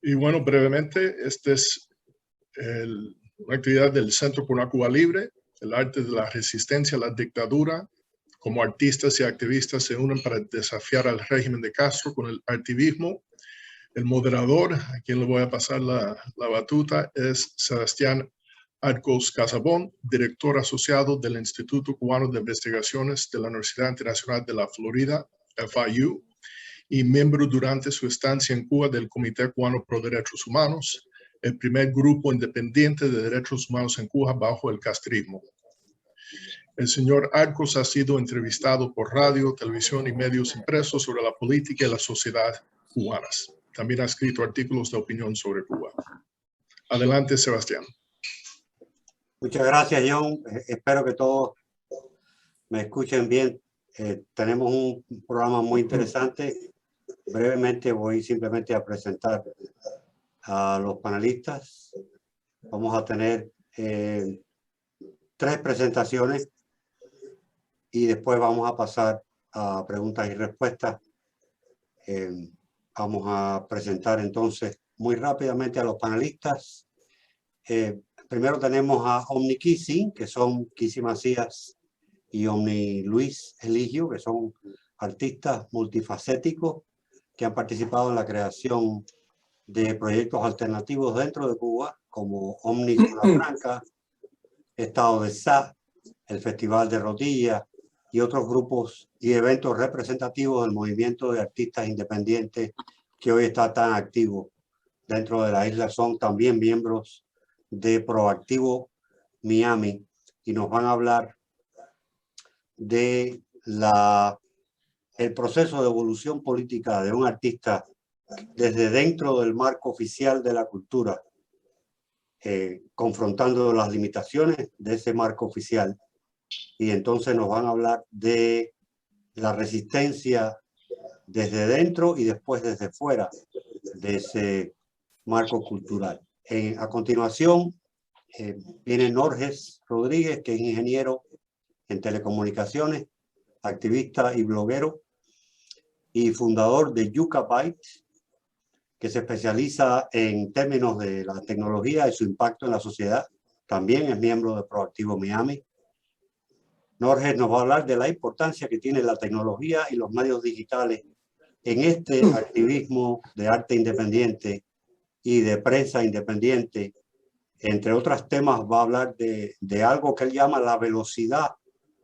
Y bueno, brevemente, esta es una actividad del Centro por una Cuba Libre, el arte de la resistencia a la dictadura. Como artistas y activistas se unen para desafiar al régimen de Castro con el activismo. El moderador, a quien le voy a pasar la batuta, es Sebastián Arcos Casabón, director asociado del Instituto Cubano de Investigaciones de la Universidad Internacional de la Florida, FIU, y miembro durante su estancia en Cuba del Comité Cubano Pro Derechos Humanos, el primer grupo independiente de derechos humanos en Cuba bajo el castrismo. El señor Arcos ha sido entrevistado por radio, televisión y medios impresos sobre la política y la sociedad cubanas. También ha escrito artículos de opinión sobre Cuba. Adelante, Sebastián. Muchas gracias, John. Espero que todos me escuchen bien. Tenemos un programa muy interesante. Brevemente voy simplemente a presentar a los panelistas. Vamos a tener 3 presentaciones y después vamos a pasar a preguntas y respuestas. Vamos a presentar entonces muy rápidamente a los panelistas. Primero tenemos a Omni Kissing, que son Kissy Macías y Omni Luis Eligio, que son artistas multifacéticos que han participado en la creación de proyectos alternativos dentro de Cuba, como Omni Zona Franca, Estado de Sá, el Festival de Rodilla y otros grupos y eventos representativos del movimiento de artistas independientes que hoy está tan activo dentro de la isla. Son también miembros de Proactivo Miami y nos van a hablar de el proceso de evolución política de un artista desde dentro del marco oficial de la cultura, confrontando las limitaciones de ese marco oficial. Y entonces nos van a hablar de la resistencia desde dentro y después desde fuera de ese marco cultural. A continuación viene Norges Rodríguez, que es ingeniero en telecomunicaciones, activista y bloguero, y fundador de Yucabyte, que se especializa en términos de la tecnología y su impacto en la sociedad. También es miembro de Proactivo Miami. Norges nos va a hablar de la importancia que tiene la tecnología y los medios digitales en este activismo de arte independiente y de prensa independiente. Entre otros temas va a hablar de algo que él llama la velocidad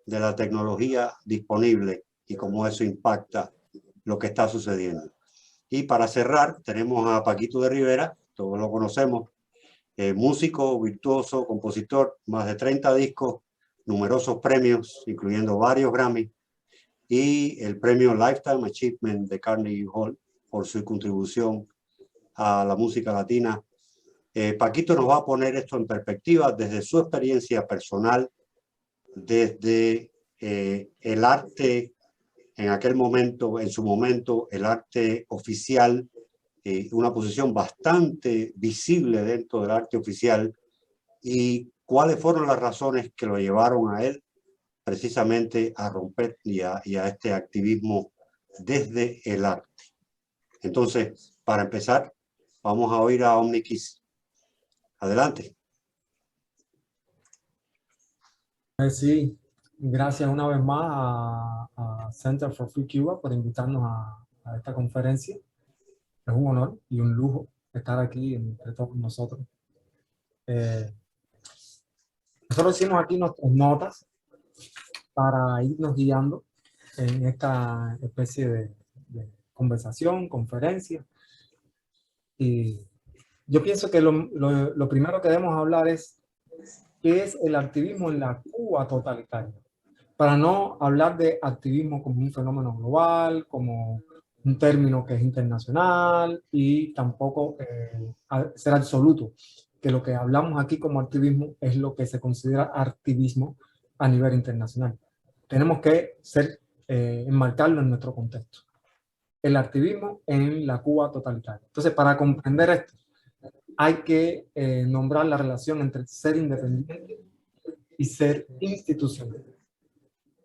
de la tecnología disponible y cómo eso impacta lo que está sucediendo. Y para cerrar tenemos a Paquito de Rivera, todos lo conocemos, músico, virtuoso, compositor, más de 30 discos, numerosos premios, incluyendo varios Grammy, y el premio Lifetime Achievement de Carnegie Hall por su contribución a la música latina. Paquito nos va a poner esto en perspectiva desde su experiencia personal, desde el arte en aquel momento, en su momento, el arte oficial, una posición bastante visible dentro del arte oficial, y cuáles fueron las razones que lo llevaron a él precisamente a romper y a este activismo desde el arte. Entonces, para empezar, vamos a oír a Omni Kissing. Adelante. Sí, gracias una vez más a Center for Free Cuba por invitarnos a esta conferencia. Es un honor y un lujo estar aquí entre todos nosotros. Nosotros hicimos aquí nuestras notas para irnos guiando en esta especie de conversación, conferencia. Y yo pienso que lo primero que debemos hablar es qué es el activismo en la Cuba totalitaria, para no hablar de activismo como un fenómeno global, como un término que es internacional, y tampoco ser absoluto, que lo que hablamos aquí como activismo es lo que se considera activismo a nivel internacional. Tenemos que enmarcarlo en nuestro contexto. El activismo en la Cuba totalitaria. Entonces, para comprender esto, hay que nombrar la relación entre ser independiente y ser institucional.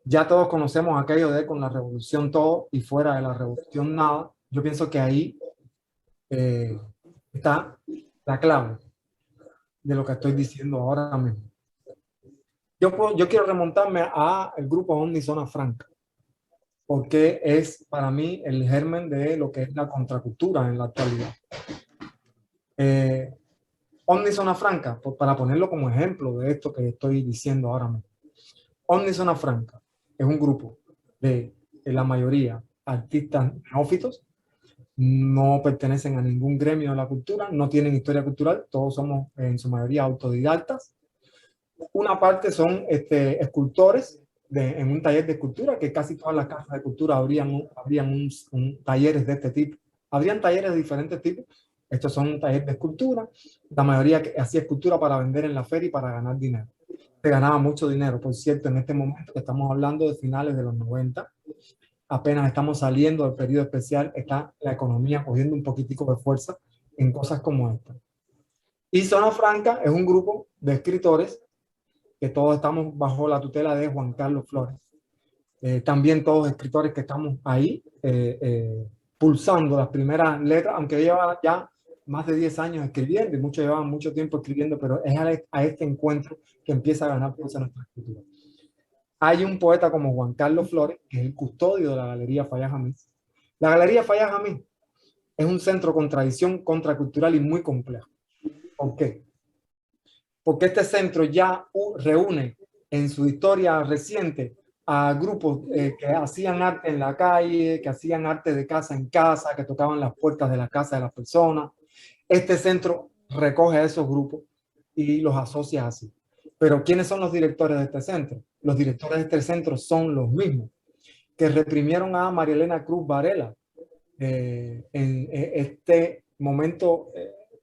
Ya todos conocemos aquello de con la revolución todo y fuera de la revolución nada. Yo pienso que ahí está la clave de lo que estoy diciendo ahora mismo. Yo quiero remontarme al grupo Omni Zona Franca, porque es para mí el germen de lo que es la contracultura en la actualidad. Omni Zona Franca, para ponerlo como ejemplo de esto que estoy diciendo ahora mismo. Omni Zona Franca es un grupo de la mayoría artistas neófitos, no pertenecen a ningún gremio de la cultura, no tienen historia cultural, todos somos en su mayoría autodidactas. Una parte son escultores en un taller de escultura, que casi todas las casas de cultura habrían talleres de este tipo. Habrían talleres de diferentes tipos. Estos son talleres de escultura. La mayoría hacía escultura para vender en la feria y para ganar dinero. Se ganaba mucho dinero, por cierto, en este momento que estamos hablando de finales de los 90. Apenas estamos saliendo del periodo especial, está la economía cogiendo un poquitico de fuerza en cosas como esta. Y Zona Franca es un grupo de escritores que todos estamos bajo la tutela de Juan Carlos Flores. También todos escritores que estamos ahí pulsando las primeras letras, aunque lleva ya más de 10 años escribiendo y muchos llevaban mucho tiempo escribiendo, pero es a este encuentro que empieza a ganar fuerza nuestra escritura. Hay un poeta como Juan Carlos Flores, que es el custodio de la Galería Fayad Jamís. La Galería Fayad Jamís es un centro con tradición contracultural y muy complejo. ¿Por qué? Porque este centro ya reúne en su historia reciente a grupos que hacían arte en la calle, que hacían arte de casa en casa, que tocaban las puertas de la casa de las personas. Este centro recoge a esos grupos y los asocia así. Pero ¿quiénes son los directores de este centro? Los directores de este centro son los mismos que reprimieron a María Elena Cruz Varela en este momento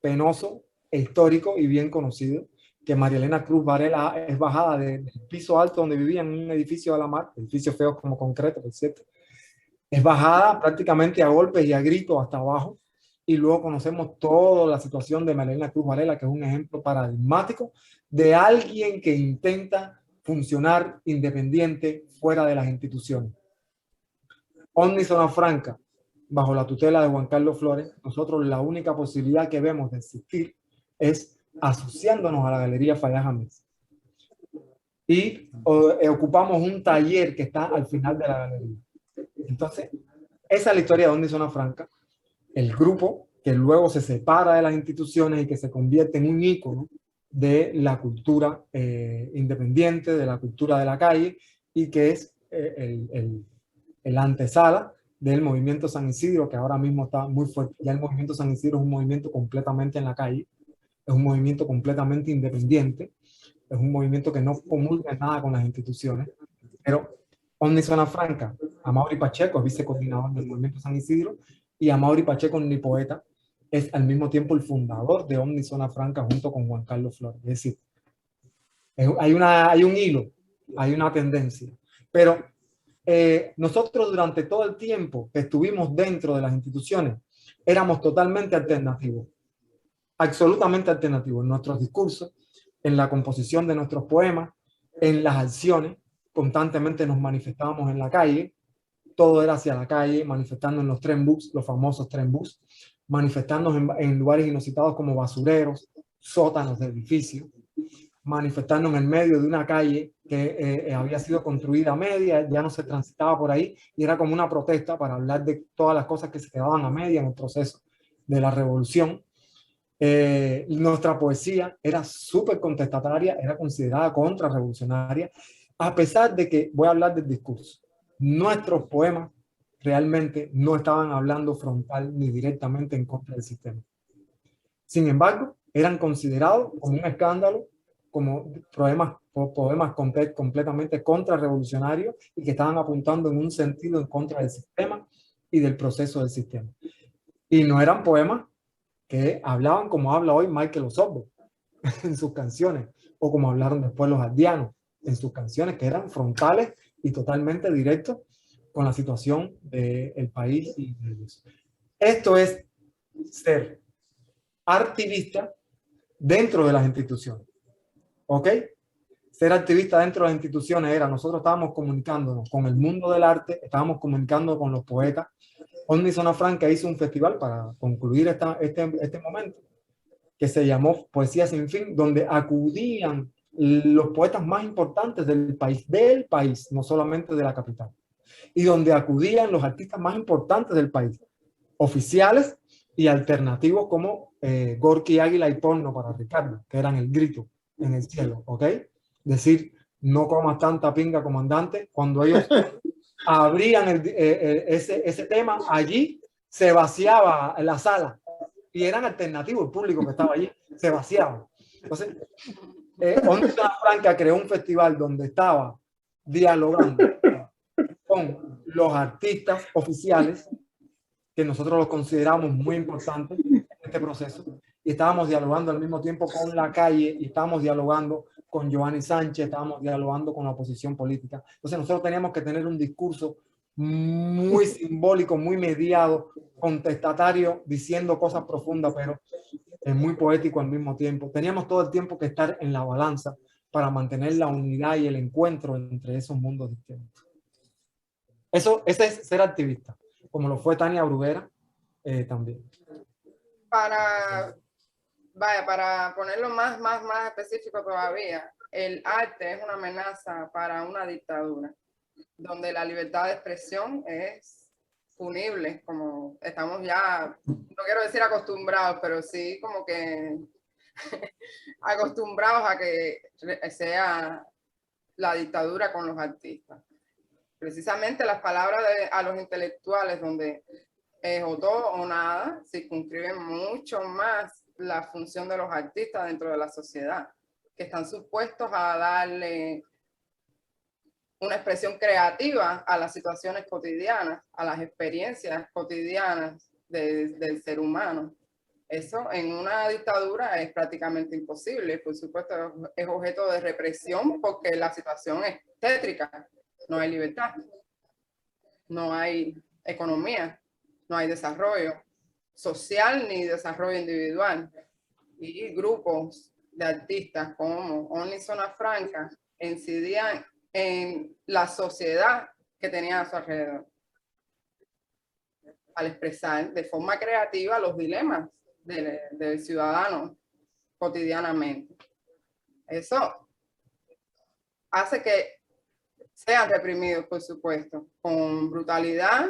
penoso e histórico y bien conocido, que María Elena Cruz Varela es bajada del piso alto donde vivía en un edificio de la mar, edificio feo como concreto, por cierto. Es bajada prácticamente a golpes y a gritos hasta abajo. Y luego conocemos toda la situación de María Elena Cruz Varela, que es un ejemplo paradigmático de alguien que intenta funcionar independiente fuera de las instituciones. Omni Zona Franca, bajo la tutela de Juan Carlos Flores, nosotros la única posibilidad que vemos de existir es asociándonos a la Galería Fayad Jamís. Y ocupamos un taller que está al final de la galería. Entonces, esa es la historia de Omni Zona Franca, el grupo que luego se separa de las instituciones y que se convierte en un ícono de la cultura independiente, de la cultura de la calle, y que es el antesala del movimiento San Isidro, que ahora mismo está muy fuerte. Ya el movimiento San Isidro es un movimiento completamente en la calle, es un movimiento completamente independiente, es un movimiento que no comulga nada con las instituciones, pero Omni Zona Franca, Amaury Pacheco es vicecoordinador del movimiento San Isidro, y Amaury Pacheco, ni poeta, es al mismo tiempo el fundador de Omni Zona Franca junto con Juan Carlos Flores. Es decir, hay un hilo, hay una tendencia, pero nosotros durante todo el tiempo que estuvimos dentro de las instituciones éramos totalmente alternativos, absolutamente alternativos en nuestros discursos, en la composición de nuestros poemas, en las acciones. Constantemente nos manifestábamos en la calle, todo era hacia la calle, manifestando en los tren bus, los famosos tren bus, manifestándonos en lugares inusitados como basureros, sótanos de edificios, manifestándonos en el medio de una calle que había sido construida a media, ya no se transitaba por ahí, y era como una protesta para hablar de todas las cosas que se quedaban a media en el proceso de la revolución. Nuestra poesía era súper contestataria, era considerada contrarrevolucionaria, a pesar de que, voy a hablar del discurso, nuestros poemas realmente no estaban hablando frontal ni directamente en contra del sistema. Sin embargo, eran considerados como un escándalo, como poemas completamente contrarrevolucionarios y que estaban apuntando en un sentido en contra del sistema y del proceso del sistema. Y no eran poemas que hablaban como habla hoy Michael Osorbo en sus canciones, o como hablaron después los aldeanos en sus canciones, que eran frontales y totalmente directos con la situación del país. Y esto es ser activista dentro de las instituciones. ¿Ok? Ser activista dentro de las instituciones era, nosotros estábamos comunicándonos con el mundo del arte, estábamos comunicando con los poetas, Omni Zona Franca hizo un festival para concluir este momento, que se llamó Poesía Sin Fin, donde acudían los poetas más importantes del país, no solamente de la capital, y donde acudían los artistas más importantes del país, oficiales y alternativos como Gorky Águila y Porno para Ricardo, que eran el grito en el cielo, ¿ok? Decir, no comas tanta pinga, comandante. Cuando ellos abrían ese tema, allí se vaciaba la sala y eran alternativos, el público que estaba allí se vaciaba. Entonces, Omni Zona Franca creó un festival donde estaba dialogando con los artistas oficiales, que nosotros los consideramos muy importantes en este proceso, y estábamos dialogando al mismo tiempo con la calle, y estábamos dialogando con Giovanni Sánchez, estábamos dialogando con la oposición política. Entonces nosotros teníamos que tener un discurso muy simbólico, muy mediado, contestatario, diciendo cosas profundas, pero muy poético al mismo tiempo. Teníamos todo el tiempo que estar en la balanza para mantener la unidad y el encuentro entre esos mundos distintos. Ese es ser activista, como lo fue Tania Bruguera también. Para ponerlo más específico todavía, el arte es una amenaza para una dictadura, donde la libertad de expresión es punible, como estamos ya, no quiero decir acostumbrados, pero sí como que acostumbrados a que sea la dictadura con los artistas. Precisamente las palabras a los intelectuales, donde es o todo o nada, circunscriben mucho más la función de los artistas dentro de la sociedad, que están supuestos a darle una expresión creativa a las situaciones cotidianas, a las experiencias cotidianas del ser humano. Eso en una dictadura es prácticamente imposible. Por supuesto, es objeto de represión porque la situación es tétrica. No hay libertad, no hay economía, no hay desarrollo social ni desarrollo individual. Y grupos de artistas como Omni Zona Franca incidían en la sociedad que tenía a su alrededor, al expresar de forma creativa los dilemas del ciudadano cotidianamente. Eso hace que sean reprimidos, por supuesto, con brutalidad,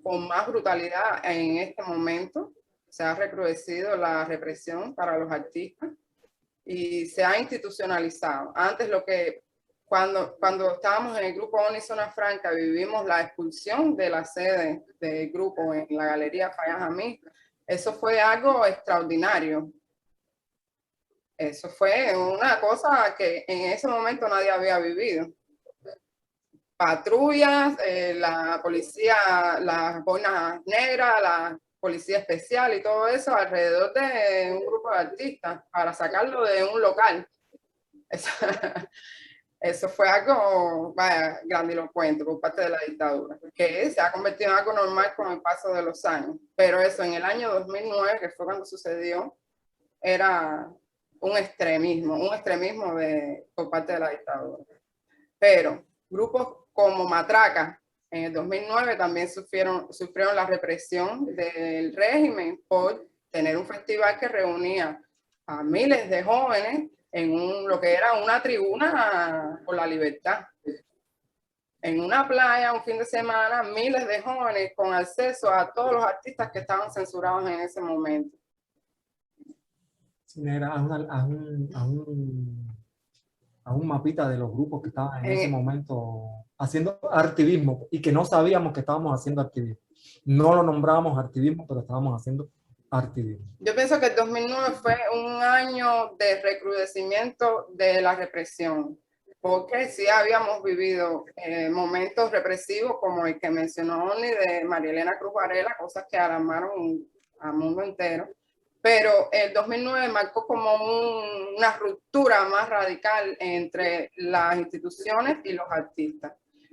con más brutalidad en este momento. Se ha recrudecido la represión para los artistas y se ha institucionalizado. Antes cuando estábamos en el grupo Omni Zona Franca, vivimos la expulsión de la sede del grupo en la Galería Fayán Jamí. Eso fue algo extraordinario. Eso fue una cosa que en ese momento nadie había vivido. Patrullas, la policía, las boinas negras, la policía especial y todo eso alrededor de un grupo de artistas para sacarlo de un local. Eso fue algo grandilocuente por parte de la dictadura, que se ha convertido en algo normal con el paso de los años. Pero eso en el año 2009, que fue cuando sucedió, era un extremismo por parte de la dictadura. Pero grupos como Matraca, en el 2009 también sufrieron la represión del régimen por tener un festival que reunía a miles de jóvenes en lo que era una tribuna por la libertad. En una playa, un fin de semana, miles de jóvenes con acceso a todos los artistas que estaban censurados en ese momento. Era a un mapita de los grupos que estaban en ese momento haciendo activismo y que no sabíamos que estábamos haciendo activismo. No lo nombrábamos activismo, pero estábamos haciendo activismo. Yo pienso que el 2009 fue un año de recrudecimiento de la represión, porque sí habíamos vivido momentos represivos como el que mencionó Omni de María Elena Cruz Varela, cosas que alarmaron al mundo entero. Pero el 2009 marcó como una ruptura más radical entre las instituciones y los artistas,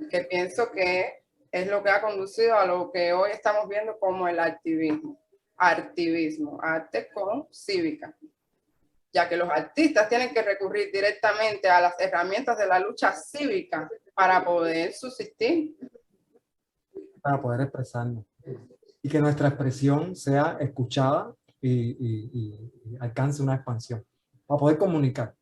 que pienso que es lo que ha conducido a lo que hoy estamos viendo como el activismo, arte con cívica, ya que los artistas tienen que recurrir directamente a las herramientas de la lucha cívica para poder subsistir. Para poder expresarnos. y que nuestra expresión sea escuchada y alcance una expansión para poder comunicar.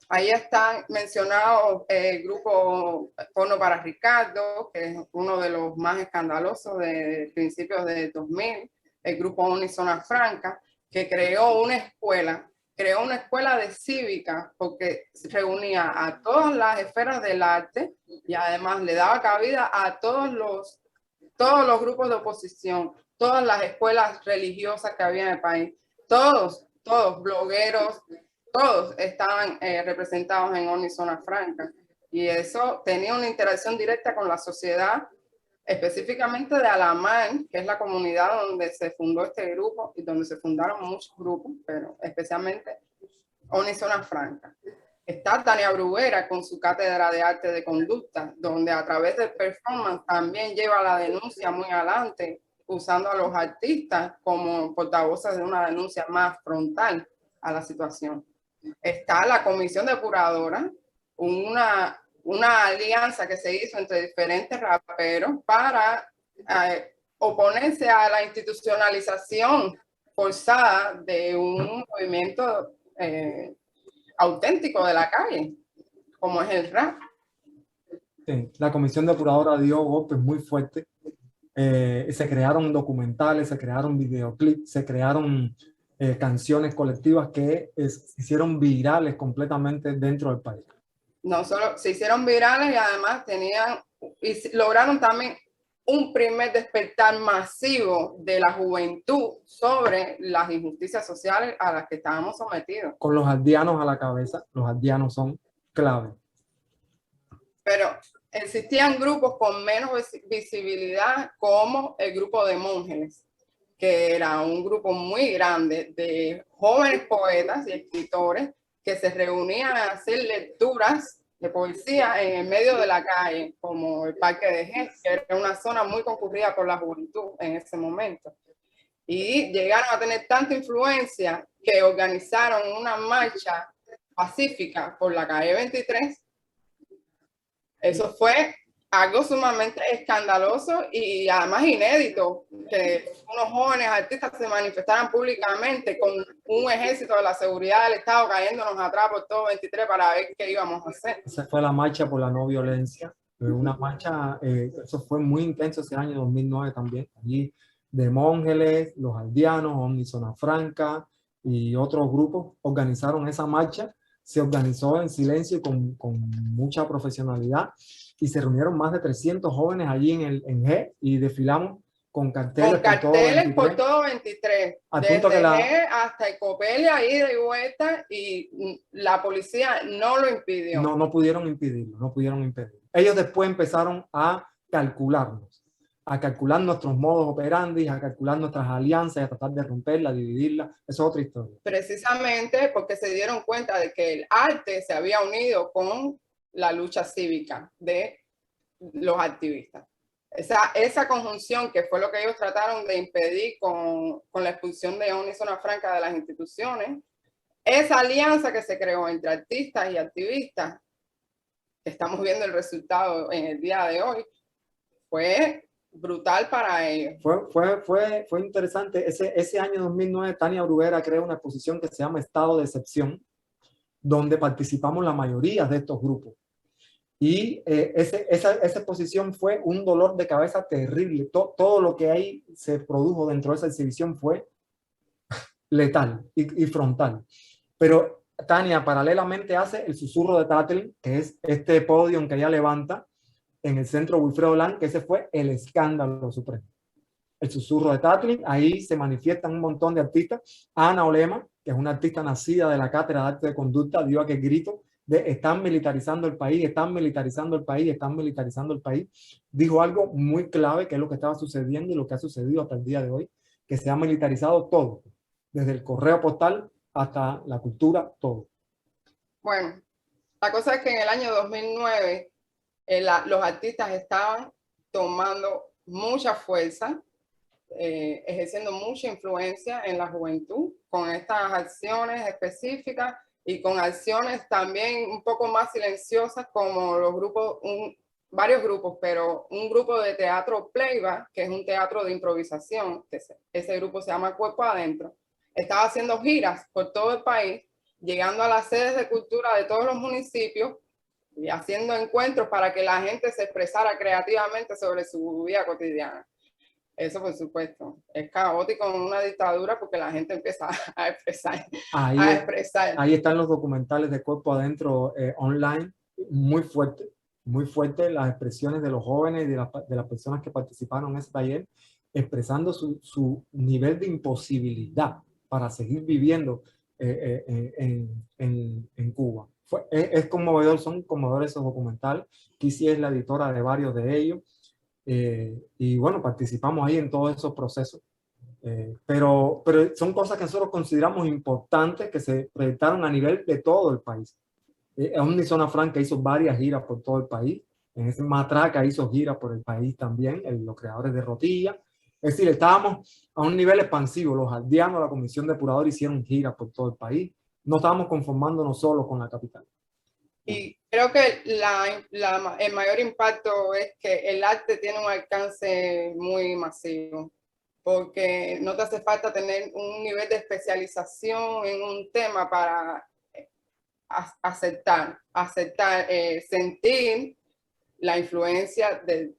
Ahí están mencionados el grupo Porno para Ricardo, que es uno de los más escandalosos de principios de 2000, el grupo ONI Zona Franca, que creó una escuela de cívica porque reunía a todas las esferas del arte y además le daba cabida a todos los grupos de oposición, todas las escuelas religiosas que había en el país, todos blogueros, todos estaban representados en ONI Zona Franca, y eso tenía una interacción directa con la sociedad, específicamente de Alamán, que es la comunidad donde se fundó este grupo y donde se fundaron muchos grupos, pero especialmente ONI Zona Franca. Está Tania Bruguera con su cátedra de arte de conducta, donde a través del performance también lleva la denuncia muy adelante, usando a los artistas como portavoces de una denuncia más frontal a la situación. Está la comisión depuradora, una alianza que se hizo entre diferentes raperos para oponerse a la institucionalización forzada de un movimiento auténtico de la calle, como es el rap. Sí, la comisión depuradora dio golpes muy fuertes. Se crearon documentales, se crearon videoclips, se crearon canciones colectivas que se hicieron virales completamente dentro del país. No solo se hicieron virales y además lograron también un primer despertar masivo de la juventud sobre las injusticias sociales a las que estábamos sometidos. Con los aldeanos a la cabeza, los aldeanos son clave. Pero existían grupos con menos visibilidad, como el grupo de Monjes, que era un grupo muy grande de jóvenes poetas y escritores que se reunían a hacer lecturas de poesía en el medio de la calle, como el Parque de Gens, que era una zona muy concurrida por la juventud en ese momento. Y llegaron a tener tanta influencia que organizaron una marcha pacífica por la calle 23. Eso fue algo sumamente escandaloso y además inédito, que unos jóvenes artistas se manifestaran públicamente con un ejército de la seguridad del Estado cayéndonos atrás por todo 23 para ver qué íbamos a hacer. Esa fue la marcha por la no violencia. Una marcha, eso fue muy intenso ese año 2009 también. Allí de Monjes, los aldeanos, ONI Zona Franca y otros grupos organizaron esa marcha. Se organizó en silencio con mucha profesionalidad y se reunieron más de 300 jóvenes allí en G y desfilamos con carteles, por todo 23. Desde G hasta Ecopelia, ida y vuelta, y la policía no lo impidió. No pudieron impedirlo, no pudieron impedirlo. Ellos después empezaron a calcularnos, a calcular nuestros modos operandi, a calcular nuestras alianzas, a tratar de romperla, dividirla. Eso es otra historia. Precisamente porque se dieron cuenta de que el arte se había unido con la lucha cívica de los activistas. Esa conjunción, que fue lo que ellos trataron de impedir con la expulsión de ONI Zona Franca de las instituciones, esa alianza que se creó entre artistas y activistas, que estamos viendo el resultado en el día de hoy, fue brutal para ellos. Fue interesante. Ese año 2009, Tania Bruguera creó una exposición que se llama Estado de Excepción, donde participamos la mayoría de estos grupos. Y esa exposición fue un dolor de cabeza terrible. Todo lo que ahí se produjo dentro de esa exhibición fue letal y frontal. Pero Tania paralelamente hace el Susurro de Tatlin, que es este podio que ella levanta en el centro Wilfredo Lang, que ese fue el escándalo supremo. El Susurro de Tatlin, ahí se manifiestan un montón de artistas. Ana Olema, que es una artista nacida de la Cátedra de Arte de Conducta, dio aquel grito de están militarizando el país, están militarizando el país, están militarizando el país. Dijo algo muy clave, que es lo que estaba sucediendo y lo que ha sucedido hasta el día de hoy, que se ha militarizado todo, desde el correo postal hasta la cultura, todo. Bueno, la cosa es que en el año 2009 los artistas estaban tomando mucha fuerza, ejerciendo mucha influencia en la juventud con estas acciones específicas y con acciones también un poco más silenciosas, como los grupos varios grupos, pero un grupo de teatro playback, que es un teatro de improvisación, que ese grupo se llama Cuerpo Adentro, estaba haciendo giras por todo el país, llegando a las sedes de cultura de todos los municipios y haciendo encuentros para que la gente se expresara creativamente sobre su vida cotidiana. Eso, por supuesto, es caótico en una dictadura porque la gente empieza a expresar. Ahí están los documentales de Cuerpo Adentro online, muy fuerte las expresiones de los jóvenes y de las personas que participaron en ese taller, expresando su nivel de imposibilidad para seguir viviendo en Cuba. Es conmovedor, son conmovedores esos documentales. Kisi es la editora de varios de ellos. Y bueno, participamos ahí en todos esos procesos. Pero son cosas que nosotros consideramos importantes que se proyectaron a nivel de todo el país. Omni Zona Franca hizo varias giras por todo el país. En ese Matraca hizo giras por el país también, los creadores de Rotilla. Es decir, estábamos a un nivel expansivo. Los aldeanos, la Comisión Depuradora hicieron giras por todo el país. No estábamos conformándonos solo con la capital. Y creo que el mayor impacto es que el arte tiene un alcance muy masivo, porque no te hace falta tener un nivel de especialización en un tema para sentir la influencia de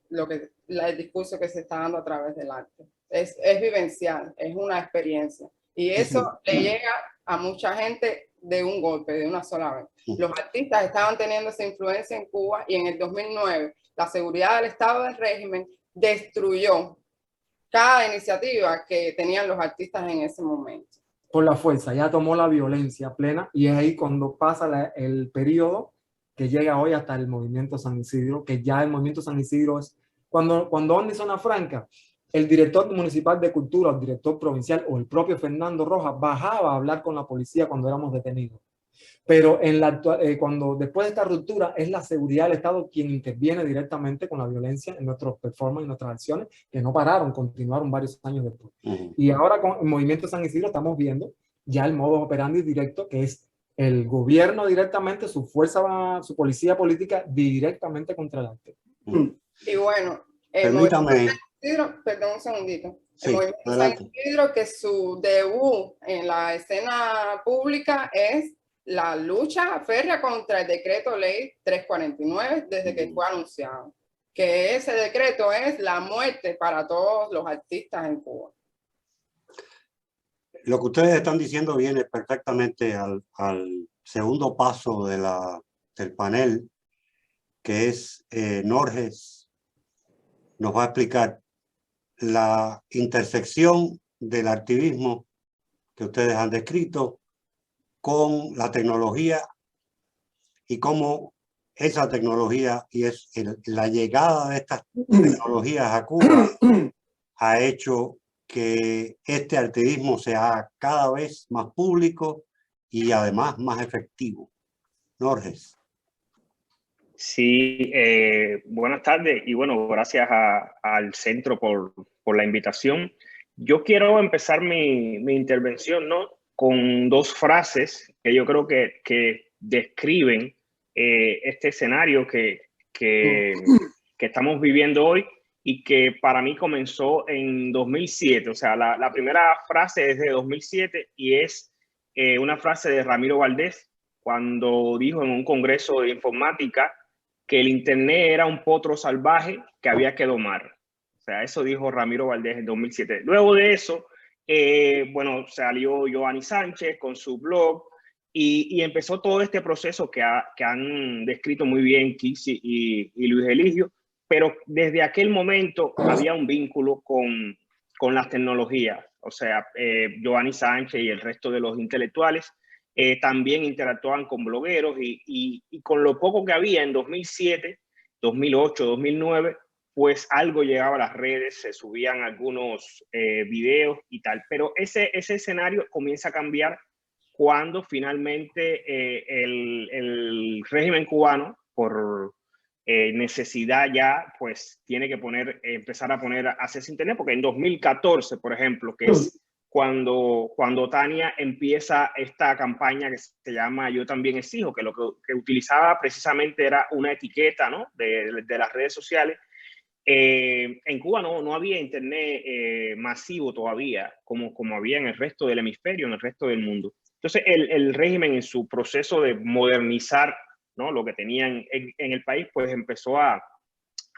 el discurso que se está dando a través del arte. Es vivencial, es una experiencia. Y eso le llega a mucha gente de un golpe, de una sola vez. Los artistas estaban teniendo esa influencia en Cuba y en el 2009 la seguridad del Estado del régimen destruyó cada iniciativa que tenían los artistas en ese momento. Por la fuerza, ya tomó la violencia plena y es ahí cuando pasa el periodo que llega hoy hasta el movimiento San Isidro, que ya el movimiento San Isidro es cuando Omni Zona Franca, el director municipal de cultura, el director provincial o el propio Fernando Rojas bajaba a hablar con la policía cuando éramos detenidos. Pero cuando después de esta ruptura es la seguridad del Estado quien interviene directamente con la violencia en nuestros performances y nuestras acciones, que no pararon, continuaron varios años después. Y ahora con el movimiento San Isidro estamos viendo ya el modo operandi directo, que es el gobierno directamente, su fuerza, su policía política directamente contra el arte. Y bueno, permítame. Perdón un segundito. Sí, el movimiento San Isidro, que su debut en la escena pública es la lucha férrea contra el decreto ley 349 desde que fue anunciado. Que ese decreto es la muerte para todos los artistas en Cuba. Lo que ustedes están diciendo viene perfectamente al segundo paso del panel, que es Norges nos va a explicar la intersección del activismo que ustedes han descrito con la tecnología y cómo esa tecnología y la llegada de estas tecnologías a Cuba ha hecho que este activismo sea cada vez más público y además más efectivo. Norges. Sí, buenas tardes y bueno, gracias al centro por la invitación. Yo quiero empezar mi intervención, ¿no?, con dos frases que yo creo que describen este escenario que estamos viviendo hoy y que para mí comenzó en 2007. O sea, la primera frase es de 2007 y es una frase de Ramiro Valdés cuando dijo en un congreso de informática que el Internet era un potro salvaje que había que domar. O sea, eso dijo Ramiro Valdés en 2007. Luego de eso, bueno, salió Giovanni Sánchez con su blog y empezó todo este proceso que han descrito muy bien Kisi y Luis Eligio, pero desde aquel momento había un vínculo con las tecnologías. O sea, Giovanni Sánchez y el resto de los intelectuales también interactuaban con blogueros y con lo poco que había en 2007, 2008, 2009, pues algo llegaba a las redes, se subían algunos videos y tal. Pero ese escenario comienza a cambiar cuando finalmente el régimen cubano, por necesidad ya, pues tiene que empezar a poner acceso a Internet, porque en 2014, por ejemplo, que es cuando Tania empieza esta campaña que se llama Yo También Exijo, que lo que utilizaba precisamente era una etiqueta, ¿no?, de las redes sociales. En Cuba no había internet masivo todavía, como había en el resto del hemisferio, en el resto del mundo. Entonces, el régimen, en su proceso de modernizar, ¿no?, lo que tenían en el país, pues empezó a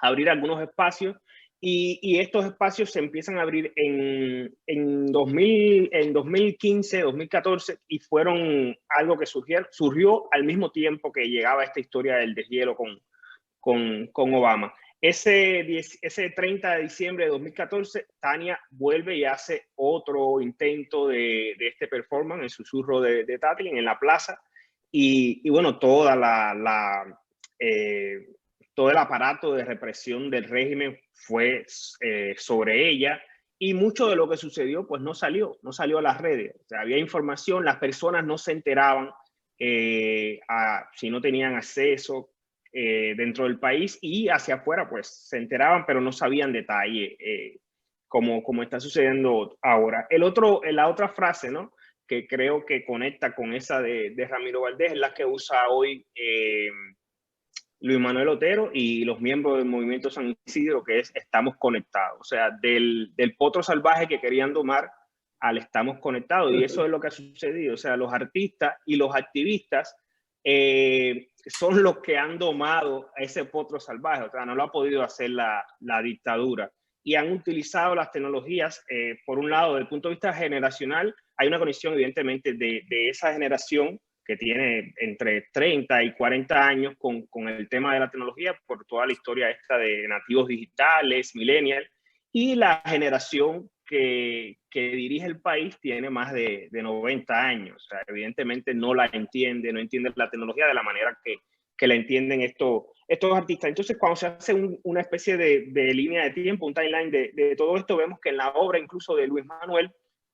abrir algunos espacios, y estos espacios se empiezan a abrir en 2015, 2014, y fueron algo que surgió al mismo tiempo que llegaba esta historia del deshielo con Obama. Ese 30 de diciembre de 2014, Tania vuelve y hace otro intento de este performance, el susurro de Tatlin en la plaza, y bueno, todo el aparato de represión del régimen fue sobre ella, y mucho de lo que sucedió pues no salió a las redes. O sea, había información, las personas no se enteraban si no tenían acceso dentro del país, y hacia afuera pues se enteraban, pero no sabían detalle como está sucediendo ahora. La otra frase, ¿no?, que creo que conecta con esa de Ramiro Valdés, es la que usa hoy Luis Manuel Otero y los miembros del Movimiento San Isidro, que es estamos conectados. O sea, del potro salvaje que querían domar al estamos conectados. Y eso es lo que ha sucedido. O sea, los artistas y los activistas son los que han domado a ese potro salvaje. O sea, no lo ha podido hacer la dictadura. Y han utilizado las tecnologías, por un lado, desde el punto de vista generacional, hay una conexión evidentemente de esa generación que tiene entre 30 y 40 años con el tema de la tecnología, por toda la historia esta de nativos digitales, millennials, y la generación que dirige el país tiene más de 90 años. O sea, evidentemente no entiende la tecnología de la manera que la entienden estos artistas. Entonces, cuando se hace una especie de línea de tiempo, un timeline de todo esto, vemos que en la obra incluso de Luis Manuel,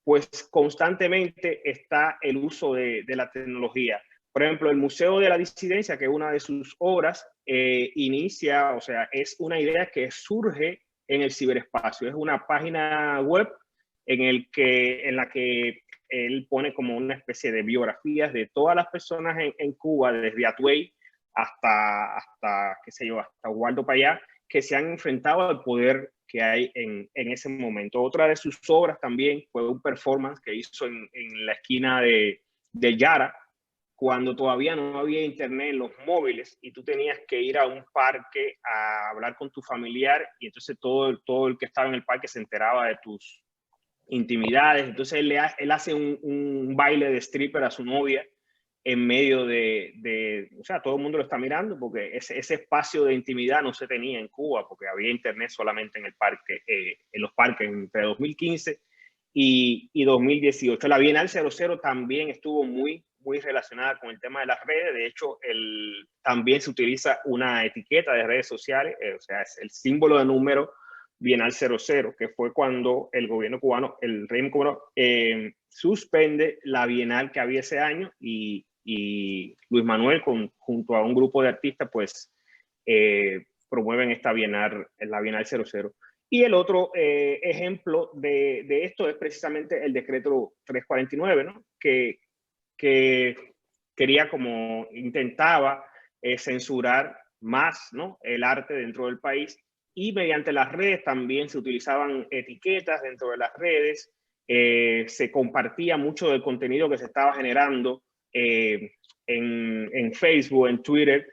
pues constantemente está el uso de la tecnología. Por ejemplo, el Museo de la Disidencia, que es una de sus obras, inicia, o sea, es una idea que surge en el ciberespacio. Es una página web en la que él pone como una especie de biografías de todas las personas en Cuba, desde Atuey hasta qué sé yo, hasta Waldo Payá, que se han enfrentado al poder que hay en ese momento. Otra de sus obras también fue un performance que hizo en la esquina de Yara, cuando todavía no había internet en los móviles y tú tenías que ir a un parque a hablar con tu familiar, y entonces todo el que estaba en el parque se enteraba de tus intimidades. Entonces él hace un baile de stripper a su novia en medio o sea, todo el mundo lo está mirando, porque ese espacio de intimidad no se tenía en Cuba, porque había internet solamente en los parques entre 2015 y 2018. La Bienal 00 también estuvo muy relacionada con el tema de las redes. De hecho, también se utiliza una etiqueta de redes sociales, o sea, es el símbolo de número Bienal 00, que fue cuando el gobierno cubano, el régimen cubano, suspende la Bienal que había ese año, y Luis Manuel junto a un grupo de artistas pues promueven la Bienal 00. Y el otro ejemplo de esto es precisamente el decreto 349, ¿no?, que intentaba censurar más, ¿no?, el arte dentro del país, y mediante las redes también se utilizaban etiquetas dentro de las redes, se compartía mucho del contenido que se estaba generando en Facebook, en Twitter,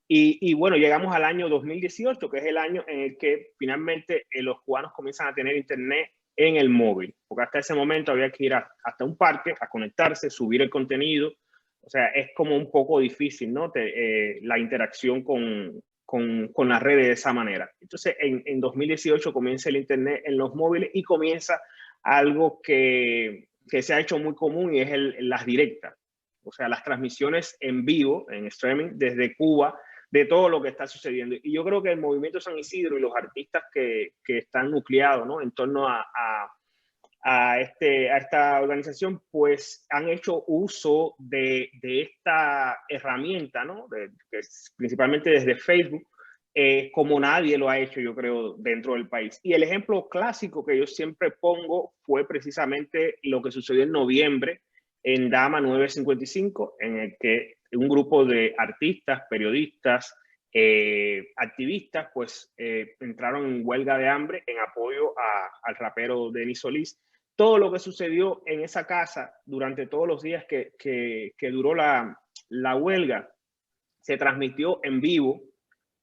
y bueno, llegamos al año 2018, que es el año en el que finalmente los cubanos comienzan a tener internet en el móvil, porque hasta ese momento había que ir hasta un parque a conectarse, subir el contenido. O sea, es como un poco difícil, ¿no?, la interacción con las redes de esa manera. Entonces, en 2018 comienza el internet en los móviles, y comienza algo que se ha hecho muy común, y es las directas. O sea, las transmisiones en vivo, en streaming, desde Cuba, de todo lo que está sucediendo. Y yo creo que el Movimiento San Isidro y los artistas que están nucleados, ¿no?, en torno a esta organización, pues han hecho uso de esta herramienta, ¿no?, principalmente desde Facebook, como nadie lo ha hecho, yo creo, dentro del país. Y el ejemplo clásico que yo siempre pongo fue precisamente lo que sucedió en noviembre en Dama 955, en el que un grupo de artistas, periodistas, activistas, pues entraron en huelga de hambre en apoyo al rapero Denis Solís. Todo lo que sucedió en esa casa durante todos los días que duró la huelga se transmitió en vivo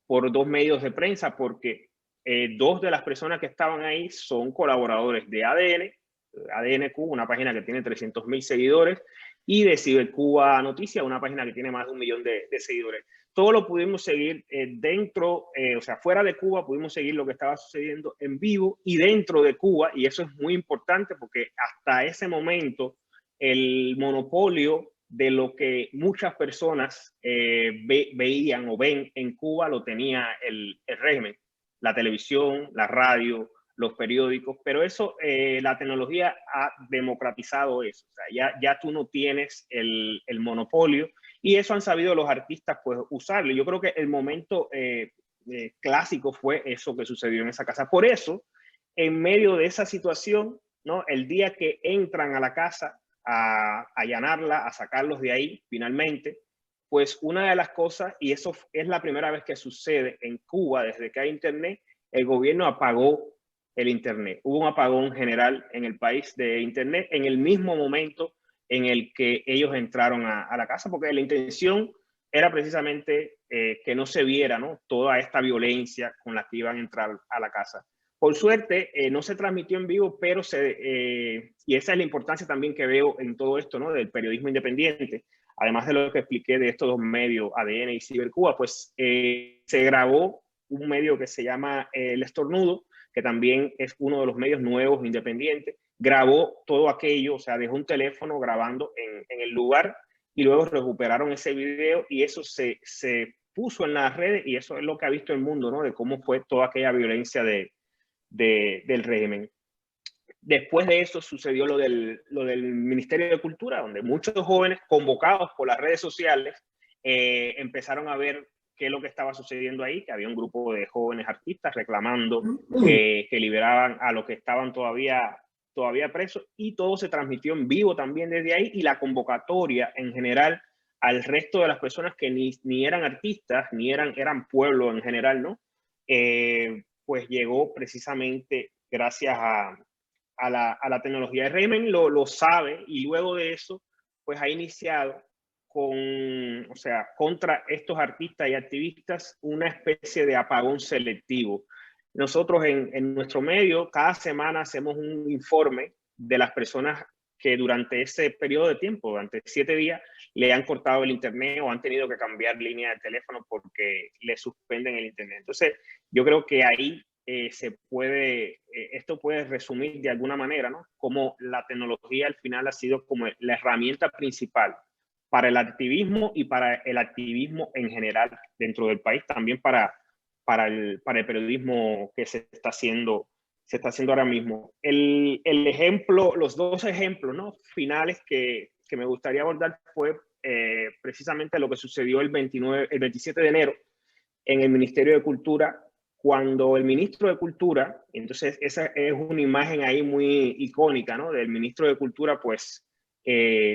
por 2 medios de prensa, porque 2 de las personas que estaban ahí son colaboradores de ADN-Q, una página que tiene 300.000 seguidores, y de Cibercuba Noticias, una página que tiene más de 1 millón de seguidores. Todo lo pudimos seguir dentro, o sea, fuera de Cuba pudimos seguir lo que estaba sucediendo en vivo, y dentro de Cuba, y eso es muy importante porque hasta ese momento el monopolio de lo que muchas personas veían o ven en Cuba lo tenía el régimen, la televisión, la radio, los periódicos, pero eso, la tecnología ha democratizado eso. O sea, ya tú no tienes el monopolio, y eso han sabido los artistas pues usarlo. Yo creo que el momento clásico fue eso que sucedió en esa casa. Por eso, en medio de esa situación, ¿no? El día que entran a la casa a allanarla, a sacarlos de ahí finalmente, pues una de las cosas, y eso es la primera vez que sucede en Cuba desde que hay internet, el gobierno apagó el internet. Hubo un apagón general en el país de internet en el mismo momento en el que ellos entraron a la casa, porque la intención era precisamente que no se viera, ¿no?, toda esta violencia con la que iban a entrar a la casa. Por suerte, no se transmitió en vivo, pero y esa es la importancia también que veo en todo esto, ¿no?, del periodismo independiente. Además de lo que expliqué de estos 2 medios, ADN y Cibercuba, pues se grabó un medio que se llama El Estornudo, que también es uno de los medios nuevos independientes. Grabó todo aquello, o sea, dejó un teléfono grabando en el lugar, y luego recuperaron ese video, y eso se puso en las redes, y eso es lo que ha visto el mundo, ¿no?, de cómo fue toda aquella violencia del régimen. Después de eso sucedió lo del Ministerio de Cultura, donde muchos jóvenes convocados por las redes sociales empezaron a ver qué es lo que estaba sucediendo ahí, que había un grupo de jóvenes artistas reclamando que liberaban a los que estaban todavía presos, y todo se transmitió en vivo también desde ahí, y la convocatoria en general al resto de las personas que ni eran artistas, ni eran pueblo en general, ¿no? Pues llegó precisamente gracias a la tecnología. El régimen lo sabe, y luego de eso, pues ha iniciado contra estos artistas y activistas una especie de apagón selectivo. Nosotros en nuestro medio cada semana hacemos un informe de las personas que durante ese periodo de tiempo, durante 7 días, le han cortado el internet o han tenido que cambiar línea de teléfono porque le suspenden el internet. Entonces, yo creo que ahí esto puede resumir de alguna manera, ¿no?, cómo la tecnología al final ha sido como la herramienta principal para el activismo, y para el activismo en general dentro del país, también para el periodismo que se está haciendo ahora mismo. Los 2 ejemplos, ¿no?, finales que me gustaría abordar fue precisamente lo que sucedió el 27 de enero en el Ministerio de Cultura, cuando el ministro de Cultura, entonces esa es una imagen ahí muy icónica, ¿no?, del ministro de Cultura, pues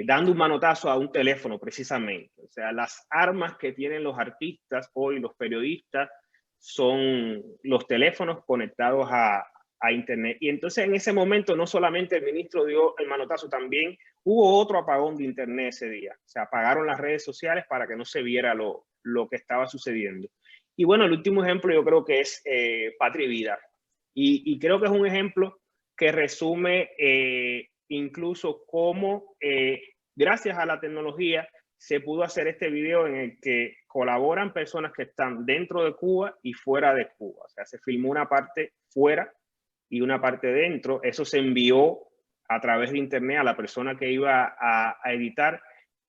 dando un manotazo a un teléfono precisamente. O sea, las armas que tienen los artistas hoy, los periodistas, son los teléfonos conectados a internet. Y entonces en ese momento no solamente el ministro dio el manotazo, también hubo otro apagón de internet ese día. Se apagaron las redes sociales para que no se viera lo que estaba sucediendo. Y bueno, el último ejemplo yo creo que es Patria y Vida. Y creo que es un ejemplo que resume incluso cómo gracias a la tecnología se pudo hacer este video en el que colaboran personas que están dentro de Cuba y fuera de Cuba. O sea, se filmó una parte fuera y una parte dentro. Eso se envió a través de internet a la persona que iba a editar,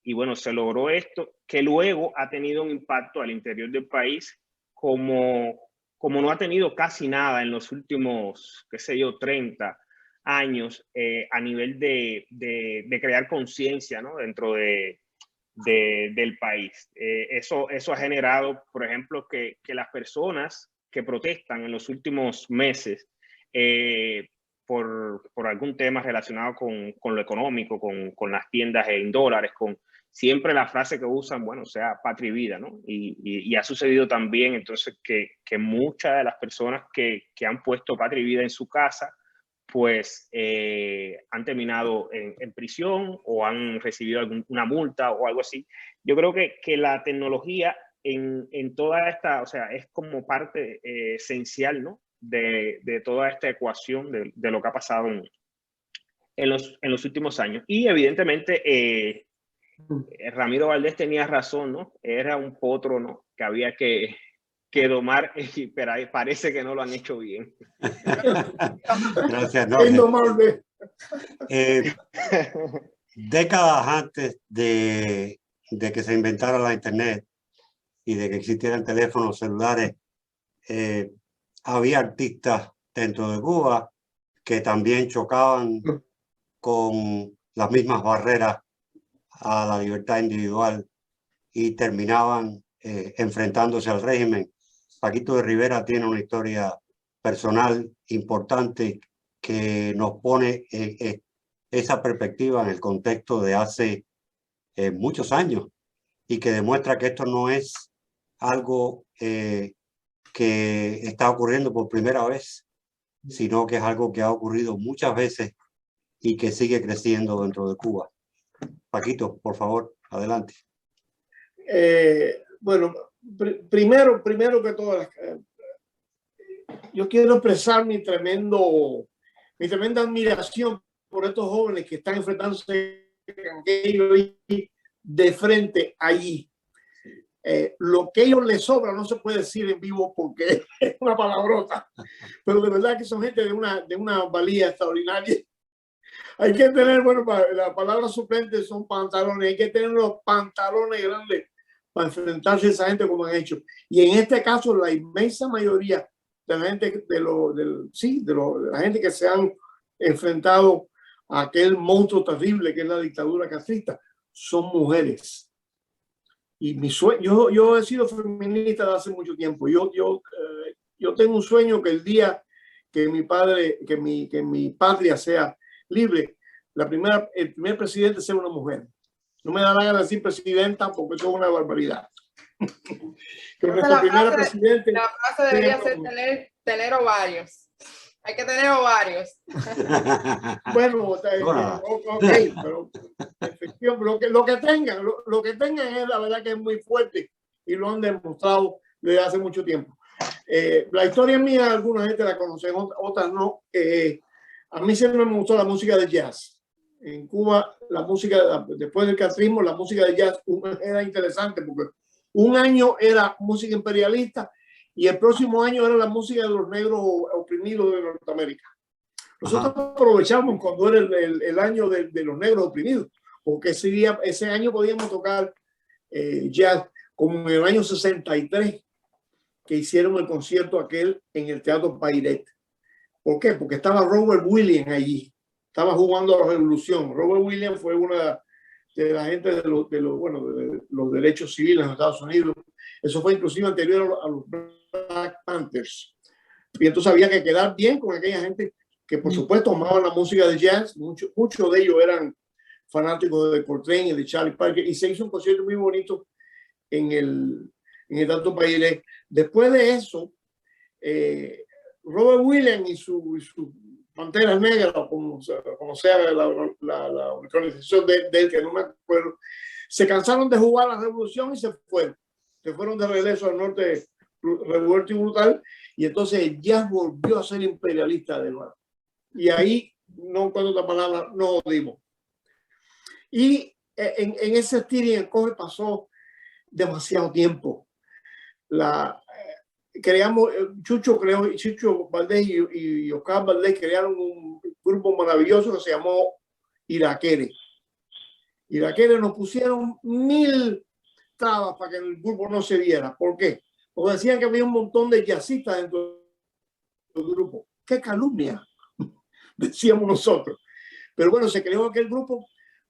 y bueno, se logró esto, que luego ha tenido un impacto al interior del país como no ha tenido casi nada en los últimos, qué sé yo, 30 años a nivel de crear conciencia, ¿no?, dentro de del país. Eso ha generado, por ejemplo, que las personas que protestan en los últimos meses por algún tema relacionado con lo económico, con las tiendas en dólares, con siempre la frase que usan, bueno, sea patria y vida, ¿no? Y ha sucedido también entonces que muchas de las personas que han puesto patria y vida en su casa, pues han terminado en prisión o han recibido una multa o algo así. Yo creo que la tecnología en toda esta, o sea, es como parte esencial, ¿no? De toda esta ecuación de lo que ha pasado en los últimos años. Y evidentemente Ramiro Valdés tenía razón, ¿no? Era un potro, ¿no? Que había que domar, pero parece que no lo han hecho bien. Gracias, Jorge. Décadas antes de que se inventara la internet y de que existieran teléfonos celulares, había artistas dentro de Cuba que también chocaban con las mismas barreras a la libertad individual y terminaban enfrentándose al régimen. Paquito de Rivera tiene una historia personal importante que nos pone esa perspectiva en el contexto de hace muchos años y que demuestra que esto no es algo que está ocurriendo por primera vez, sino que es algo que ha ocurrido muchas veces y que sigue creciendo dentro de Cuba. Paquito, por favor, adelante. Bueno, primero que todo, yo quiero expresar mi tremenda admiración por estos jóvenes que están enfrentándose de frente allí. Lo que a ellos les sobra no se puede decir en vivo porque es una palabrota, pero de verdad que son gente de una valía extraordinaria. Hay que tener, bueno, la palabra suplente son pantalones, hay que tener los pantalones grandes para enfrentarse a esa gente como han hecho. Y en este caso, la inmensa mayoría de la gente, de la gente que se han enfrentado a aquel monstruo terrible que es la dictadura castrista, son mujeres. Y mi sueño, yo he sido feminista desde hace mucho tiempo. Yo tengo un sueño que el día que mi patria sea libre, el primer presidente sea una mujer. No me da la gana de decir presidenta porque eso es una barbaridad. Que nuestra primera presidente. La frase debería ser tener ovarios. Hay que tener ovarios. Bueno, ok, pero lo que tengan es la verdad que es muy fuerte y lo han demostrado desde hace mucho tiempo. La historia mía, alguna gente la conocen, otras no. A mí siempre me gustó la música de jazz. En Cuba, la música, después del castrismo, la música de jazz era interesante porque un año era música imperialista y el próximo año era la música de los negros oprimidos de Norteamérica. Nosotros aprovechamos cuando era el año de los negros oprimidos, porque ese año podíamos tocar jazz, como en el año 63, que hicieron el concierto aquel en el Teatro Pairet. ¿Por qué? Porque estaba Robert Williams allí. Estaba jugando a la revolución. Robert Williams fue una de la gente de los derechos civiles en Estados Unidos. Eso fue inclusive anterior a los Black Panthers. Y entonces había que quedar bien con aquella gente que, por supuesto, amaban la música de jazz. Muchos de ellos eran fanáticos de Coltrane y de Charlie Parker. Y se hizo un concierto muy bonito en el Teatro Pairet. Después de eso, Robert Williams y su Panteras Negras, como sea la organización de él, que no me acuerdo, se cansaron de jugar la revolución y se fueron de regreso al norte revuelto y brutal, y entonces el jazz volvió a ser imperialista de nuevo. Y ahí, no encuentro otra palabra, no dimos. Y en ese estilo y encoge pasó demasiado tiempo. Chucho Valdés y Oscar Valdés crearon un grupo maravilloso que se llamó Iraquere. Iraquere nos pusieron 1000 trabas para que el grupo no se viera. ¿Por qué? Porque decían que había un montón de jazzistas dentro del grupo. ¡Qué calumnia! Decíamos nosotros. Pero bueno, se creó aquel grupo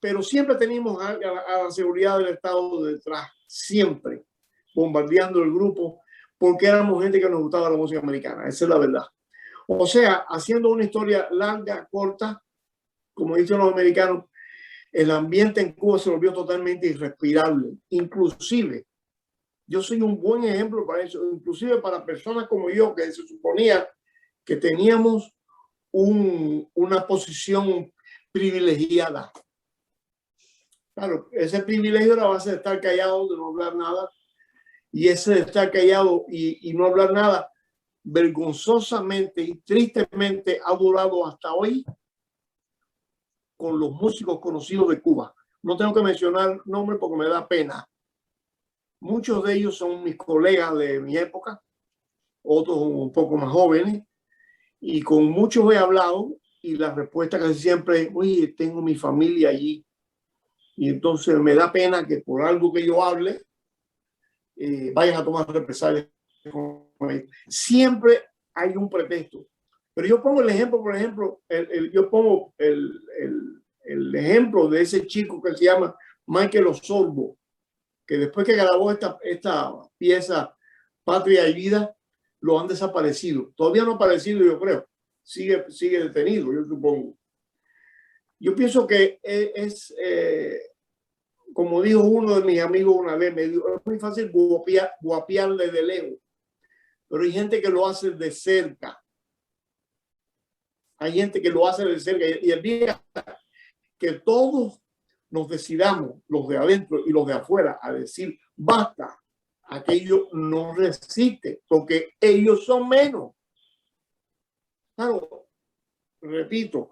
pero siempre teníamos a la seguridad del Estado detrás, siempre bombardeando el grupo, porque éramos gente que nos gustaba la música americana, esa es la verdad. O sea, haciendo una historia larga, corta, como dicen los americanos, el ambiente en Cuba se volvió totalmente irrespirable. Inclusive, yo soy un buen ejemplo para eso, inclusive para personas como yo, que se suponía que teníamos una posición privilegiada. Claro, ese privilegio era base de estar callado, de no hablar nada, y ese de estar callado y no hablar nada, vergonzosamente y tristemente ha durado hasta hoy con los músicos conocidos de Cuba. No tengo que mencionar nombres porque me da pena. Muchos de ellos son mis colegas de mi época, otros un poco más jóvenes, y con muchos he hablado y la respuesta casi siempre es, oye, tengo mi familia allí. Y entonces me da pena que por algo que yo hable vayan a tomar represalias. Siempre hay un pretexto. Pero yo pongo el ejemplo, por ejemplo, yo pongo el ejemplo de ese chico que se llama Michael Osorbo, que después que grabó esta pieza Patria y Vida, lo han desaparecido. Todavía no ha aparecido, yo creo. Sigue detenido, yo supongo. Yo pienso que como dijo uno de mis amigos una vez, me dijo, es muy fácil guapiarle de lejos, pero hay gente que lo hace de cerca. Hay gente que lo hace de cerca. Y el día que todos nos decidamos, los de adentro y los de afuera, a decir, basta, aquello no resiste, porque ellos son menos. Claro, repito,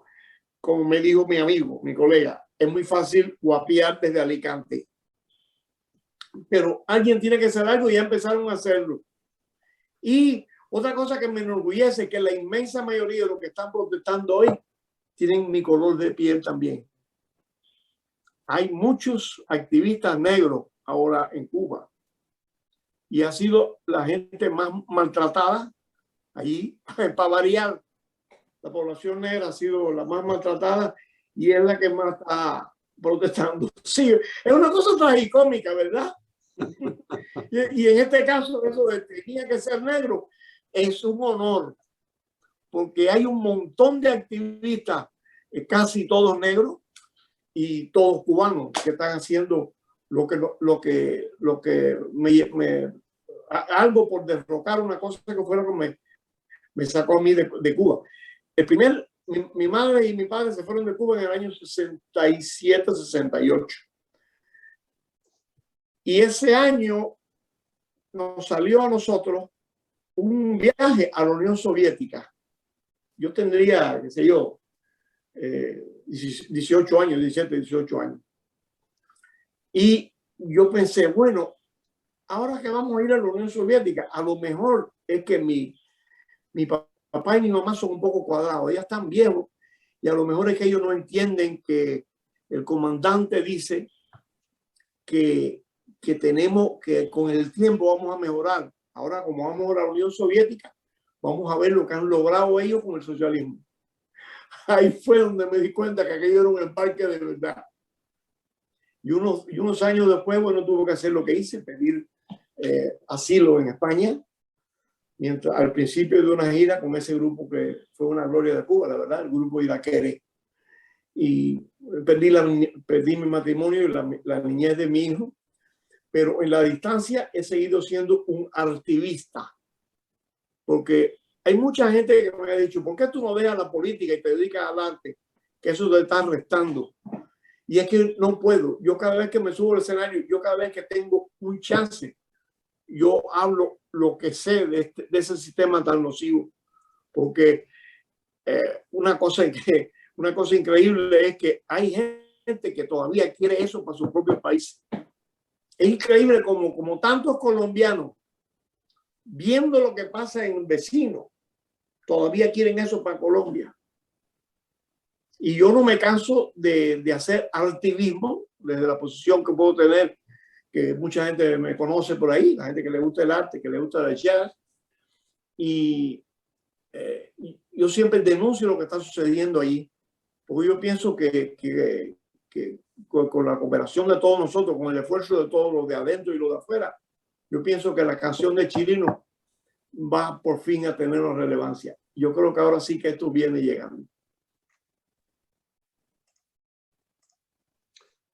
como me dijo mi amigo, mi colega, es muy fácil guapiar desde Alicante. Pero alguien tiene que hacer algo y ya empezaron a hacerlo. Y otra cosa que me enorgullece es que la inmensa mayoría de los que están protestando hoy tienen mi color de piel también. Hay muchos activistas negros ahora en Cuba y ha sido la gente más maltratada allí, para variar. La población negra ha sido la más maltratada y es la que más está protestando. Sí, es una cosa tragicómica, ¿verdad? Y en este caso, eso de tenía que ser negro es un honor, porque hay un montón de activistas, casi todos negros y todos cubanos, que están haciendo algo por derrocar una cosa que fuera que me sacó a mí de Cuba. Mi madre y mi padre se fueron de Cuba en el año 67, 68. Y ese año nos salió a nosotros un viaje a la Unión Soviética. Yo tendría, qué sé yo, 18 años, 17, 18 años. Y yo pensé, bueno, ahora que vamos a ir a la Unión Soviética, a lo mejor es que mi papá y mi mamá son un poco cuadrados, ellas están viejos y a lo mejor es que ellos no entienden que el comandante dice que tenemos que con el tiempo vamos a mejorar. Ahora, como vamos a la Unión Soviética, vamos a ver lo que han logrado ellos con el socialismo. Ahí fue donde me di cuenta que aquello era un embarque de verdad. Y unos años después, bueno, tuve que hacer lo que hice, pedir asilo en España, mientras al principio de una gira con ese grupo que fue una gloria de Cuba, la verdad, el grupo Iraquere. Y perdí mi matrimonio y la niñez de mi hijo, pero en la distancia he seguido siendo un activista, porque hay mucha gente que me ha dicho, ¿por qué tú no dejas la política y te dedicas al arte? Que eso te está restando. Y es que no puedo. Yo cada vez que me subo al escenario, yo cada vez que tengo un chance, yo hablo lo que sé de ese sistema tan nocivo. Porque una cosa increíble es que hay gente que todavía quiere eso para su propio país. Es increíble como tantos colombianos, viendo lo que pasa en vecinos, todavía quieren eso para Colombia. Y yo no me canso de hacer activismo desde la posición que puedo tener, que mucha gente me conoce por ahí, la gente que le gusta el arte, que le gusta el jazz. Y yo siempre denuncio lo que está sucediendo ahí, porque yo pienso que con la cooperación de todos nosotros, con el esfuerzo de todos los de adentro y los de afuera, yo pienso que la canción de Chirino va por fin a tener una relevancia. Yo creo que ahora sí que esto viene llegando.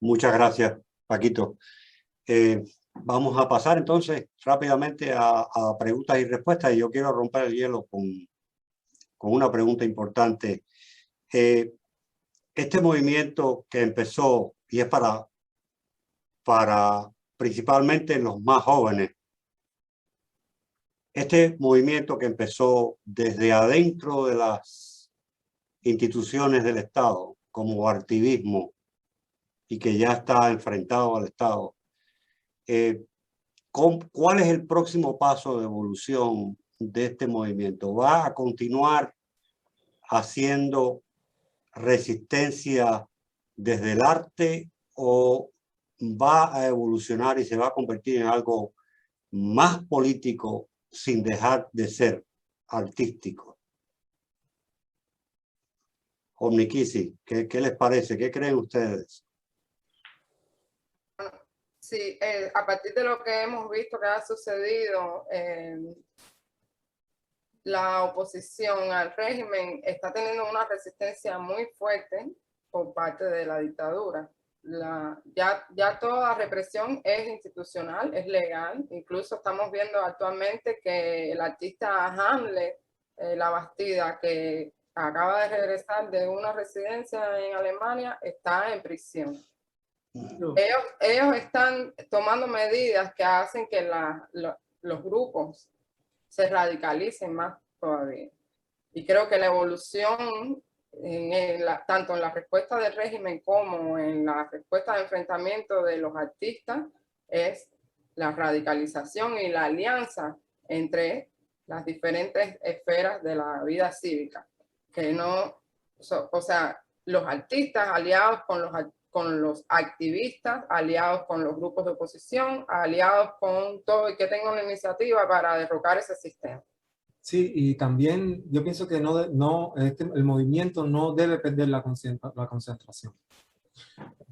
Muchas gracias, Paquito. Vamos a pasar entonces rápidamente a preguntas y respuestas. Y yo quiero romper el hielo con una pregunta importante. Este movimiento que empezó, y es para principalmente los más jóvenes, este movimiento que empezó desde adentro de las instituciones del Estado, como activismo, y que ya está enfrentado al Estado, ¿cuál es el próximo paso de evolución de este movimiento? ¿Va a continuar haciendo resistencia desde el arte o va a evolucionar y se va a convertir en algo más político sin dejar de ser artístico? Omnikisi, ¿qué les parece? ¿Qué creen ustedes? Sí, a partir de lo que hemos visto que ha sucedido, la oposición al régimen está teniendo una resistencia muy fuerte por parte de la dictadura. Ya toda represión es institucional, es legal. Incluso estamos viendo actualmente que el artista Hamlet, La Bastida, que acaba de regresar de una residencia en Alemania, está en prisión. Ellos están tomando medidas que hacen que los grupos se radicalicen más todavía. Y creo que la evolución, tanto en la respuesta del régimen como en la respuesta de enfrentamiento de los artistas, es la radicalización y la alianza entre las diferentes esferas de la vida cívica. Que no, o sea, los artistas aliados con los activistas, aliados con los grupos de oposición, aliados con todo el que tenga una iniciativa para derrocar ese sistema. Sí, y también yo pienso que el movimiento no debe perder la concentración.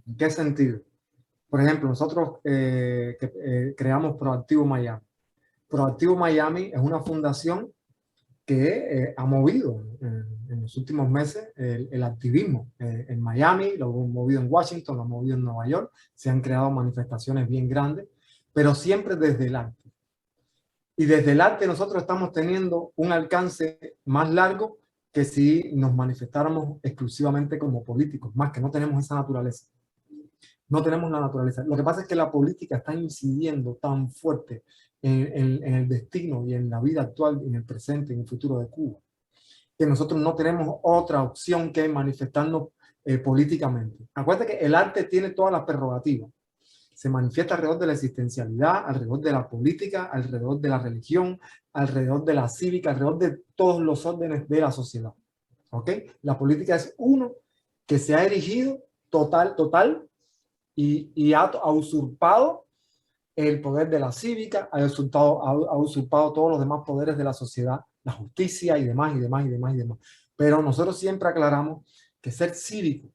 ¿En qué sentido? Por ejemplo, nosotros creamos Proactivo Miami. Proactivo Miami es una fundación que ha movido en los últimos meses el activismo en Miami, lo hemos movido en Washington, lo hemos movido en Nueva York, se han creado manifestaciones bien grandes, pero siempre desde el arte. Y desde el arte nosotros estamos teniendo un alcance más largo que si nos manifestáramos exclusivamente como políticos, más que no tenemos esa naturaleza. No tenemos la naturaleza. Lo que pasa es que la política está incidiendo tan fuerte en el destino y en la vida actual, en el presente, en el futuro de Cuba, que nosotros no tenemos otra opción que manifestarnos políticamente. Acuérdate que el arte tiene todas las prerrogativas. Se manifiesta alrededor de la existencialidad, alrededor de la política, alrededor de la religión, alrededor de la cívica, alrededor de todos los órdenes de la sociedad. ¿Ok? La política es uno que se ha erigido total y ha usurpado el poder de la cívica, ha usurpado todos los demás poderes de la sociedad, la justicia y demás. Pero nosotros siempre aclaramos que ser cívico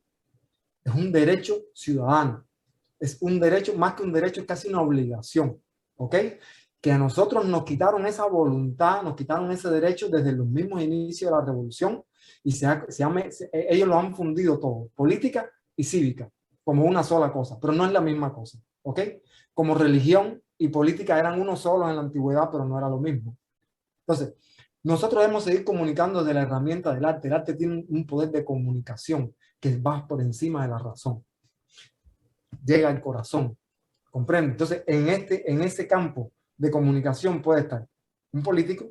es un derecho ciudadano. Es un derecho, más que un derecho, es casi una obligación, ¿ok? Que a nosotros nos quitaron esa voluntad, nos quitaron ese derecho desde los mismos inicios de la revolución y ellos lo han fundido todo, política y cívica, como una sola cosa, pero no es la misma cosa, ¿ok? Como religión y política eran uno solo en la antigüedad, pero no era lo mismo. Entonces, nosotros debemos seguir comunicando desde la herramienta del arte. El arte tiene un poder de comunicación que va por encima de la razón. Llega al corazón, ¿comprende? Entonces, en ese campo de comunicación puede estar un político,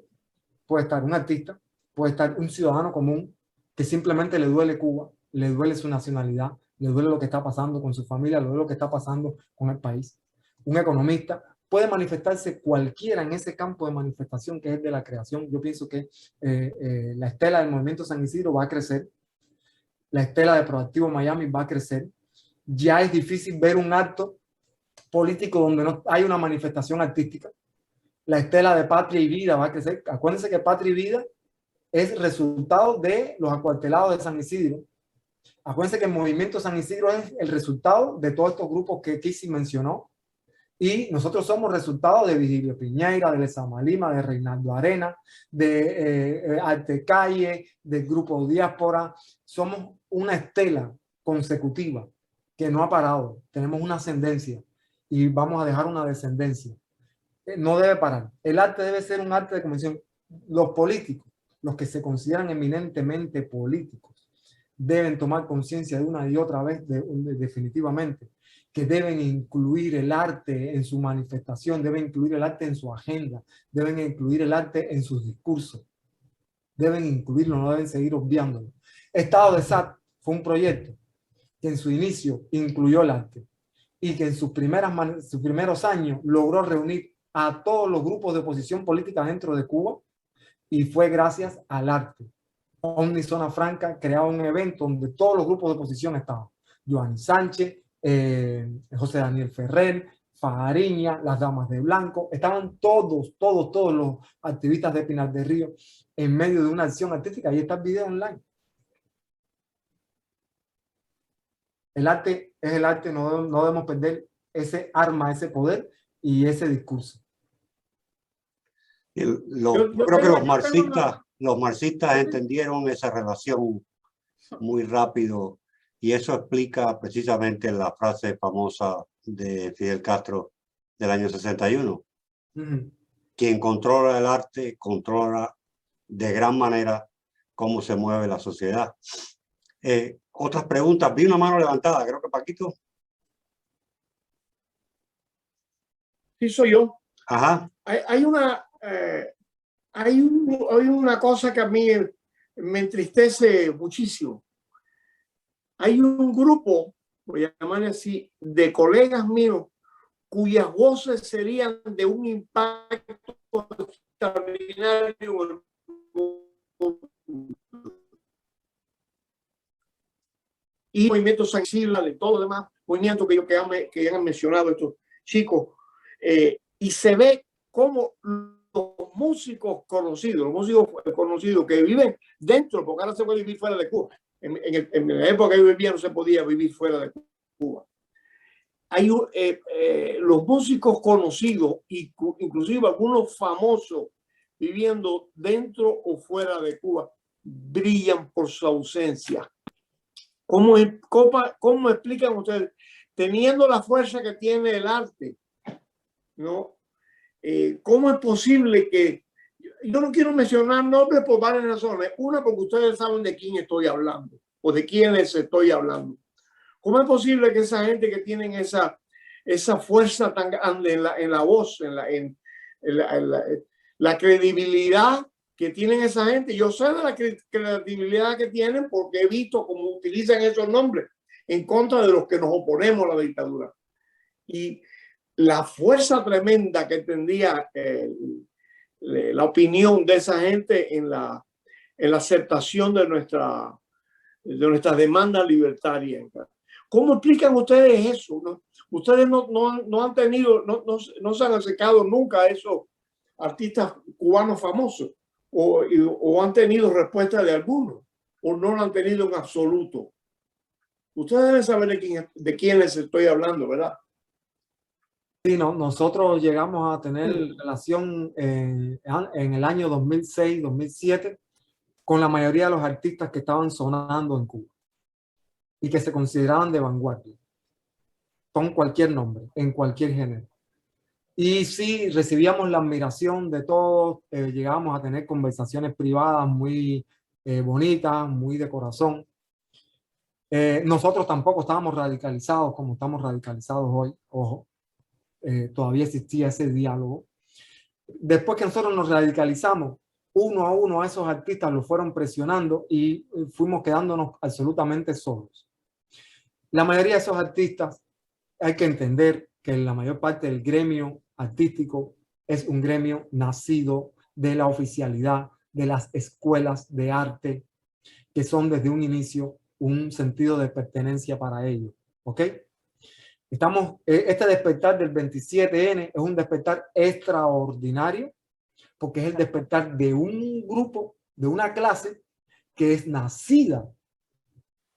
puede estar un artista, puede estar un ciudadano común que simplemente le duele Cuba, le duele su nacionalidad, le duele lo que está pasando con su familia, le duele lo que está pasando con el país. Un economista, puede manifestarse cualquiera en ese campo de manifestación que es de la creación. Yo pienso que la estela del movimiento San Isidro va a crecer, la estela de Proactivo Miami va a crecer. Ya es difícil ver un acto político donde no hay una manifestación artística. La estela de Patria y Vida va a crecer. Acuérdense que Patria y Vida es resultado de los acuartelados de San Isidro, Acuérdense que el movimiento San Isidro es el resultado de todos estos grupos que Kissy mencionó. Y nosotros somos resultado de Vigilio Piñeira, de Lezama Lima, de Reinaldo Arena, de Arte Calle, del Grupo Diáspora. Somos una estela consecutiva que no ha parado. Tenemos una ascendencia y vamos a dejar una descendencia. No debe parar. El arte debe ser un arte de convención. Los políticos, los que se consideran eminentemente políticos, deben tomar conciencia de una y otra vez, definitivamente, que deben incluir el arte en su manifestación, deben incluir el arte en su agenda, deben incluir el arte en sus discursos, deben incluirlo, no deben seguir obviándolo. Estado de SAT fue un proyecto que en su inicio incluyó el arte y que en sus primeros años logró reunir a todos los grupos de oposición política dentro de Cuba, y fue gracias al arte. Omni Zona Franca creaba un evento donde todos los grupos de oposición estaban. Joanny Sánchez, José Daniel Ferrer, Fagariña, las Damas de Blanco, estaban todos los activistas de Pinar del Río en medio de una acción artística. Ahí está el video online. El arte es el arte, no debemos perder ese arma, ese poder y ese discurso. Yo creo que los marxistas entendieron esa relación muy rápido, y eso explica precisamente la frase famosa de Fidel Castro del año 61. Quien controla el arte controla de gran manera cómo se mueve la sociedad. Otras preguntas. Vi una mano levantada, creo que Paquito. Sí, soy yo. Ajá. Hay una cosa que a mí me entristece muchísimo. Hay un grupo, voy a llamarle así, de colegas míos cuyas voces serían de un impacto extraordinario. Y movimientos San Isidro, de todos los demás movimientos que han mencionado estos chicos, y se ve como los músicos conocidos que viven dentro, porque ahora se puede vivir fuera de Cuba. En la época que yo vivía no se podía vivir fuera de Cuba. Hay los músicos conocidos, inclusive algunos famosos viviendo dentro o fuera de Cuba, brillan por su ausencia. ¿Cómo explican ustedes, teniendo la fuerza que tiene el arte, ¿no? ¿Cómo es posible que, yo no quiero mencionar nombres por varias razones? Una, porque ustedes saben de quién estoy hablando o de quiénes estoy hablando. ¿Cómo es posible que esa gente que tienen esa fuerza tan grande en la voz, en la credibilidad que tienen esa gente? Yo sé de la credibilidad que tienen porque he visto cómo utilizan esos nombres en contra de los que nos oponemos a la dictadura. Y la fuerza tremenda que tendría la opinión de esa gente en la aceptación de nuestras demandas libertarias. ¿Cómo explican ustedes eso? ¿No? Ustedes no han tenido, no se han acercado nunca a esos artistas cubanos famosos, o han tenido respuesta de algunos, o no lo han tenido en absoluto. Ustedes deben saber de quién les estoy hablando, ¿verdad? Sí, no, nosotros llegamos a tener relación en el año 2006, 2007 con la mayoría de los artistas que estaban sonando en Cuba y que se consideraban de vanguardia, con cualquier nombre, en cualquier género. Y sí, recibíamos la admiración de todos, llegábamos a tener conversaciones privadas muy bonitas, muy de corazón. Nosotros tampoco estábamos radicalizados como estamos radicalizados hoy, ojo. Todavía existía ese diálogo. Después que nosotros nos radicalizamos, uno a uno a esos artistas los fueron presionando y fuimos quedándonos absolutamente solos. La mayoría de esos artistas, hay que entender que la mayor parte del gremio artístico es un gremio nacido de la oficialidad, de las escuelas de arte, que son desde un inicio un sentido de pertenencia para ellos. ¿Ok? Este despertar del 27N es un despertar extraordinario porque es el despertar de un grupo, de una clase que es nacida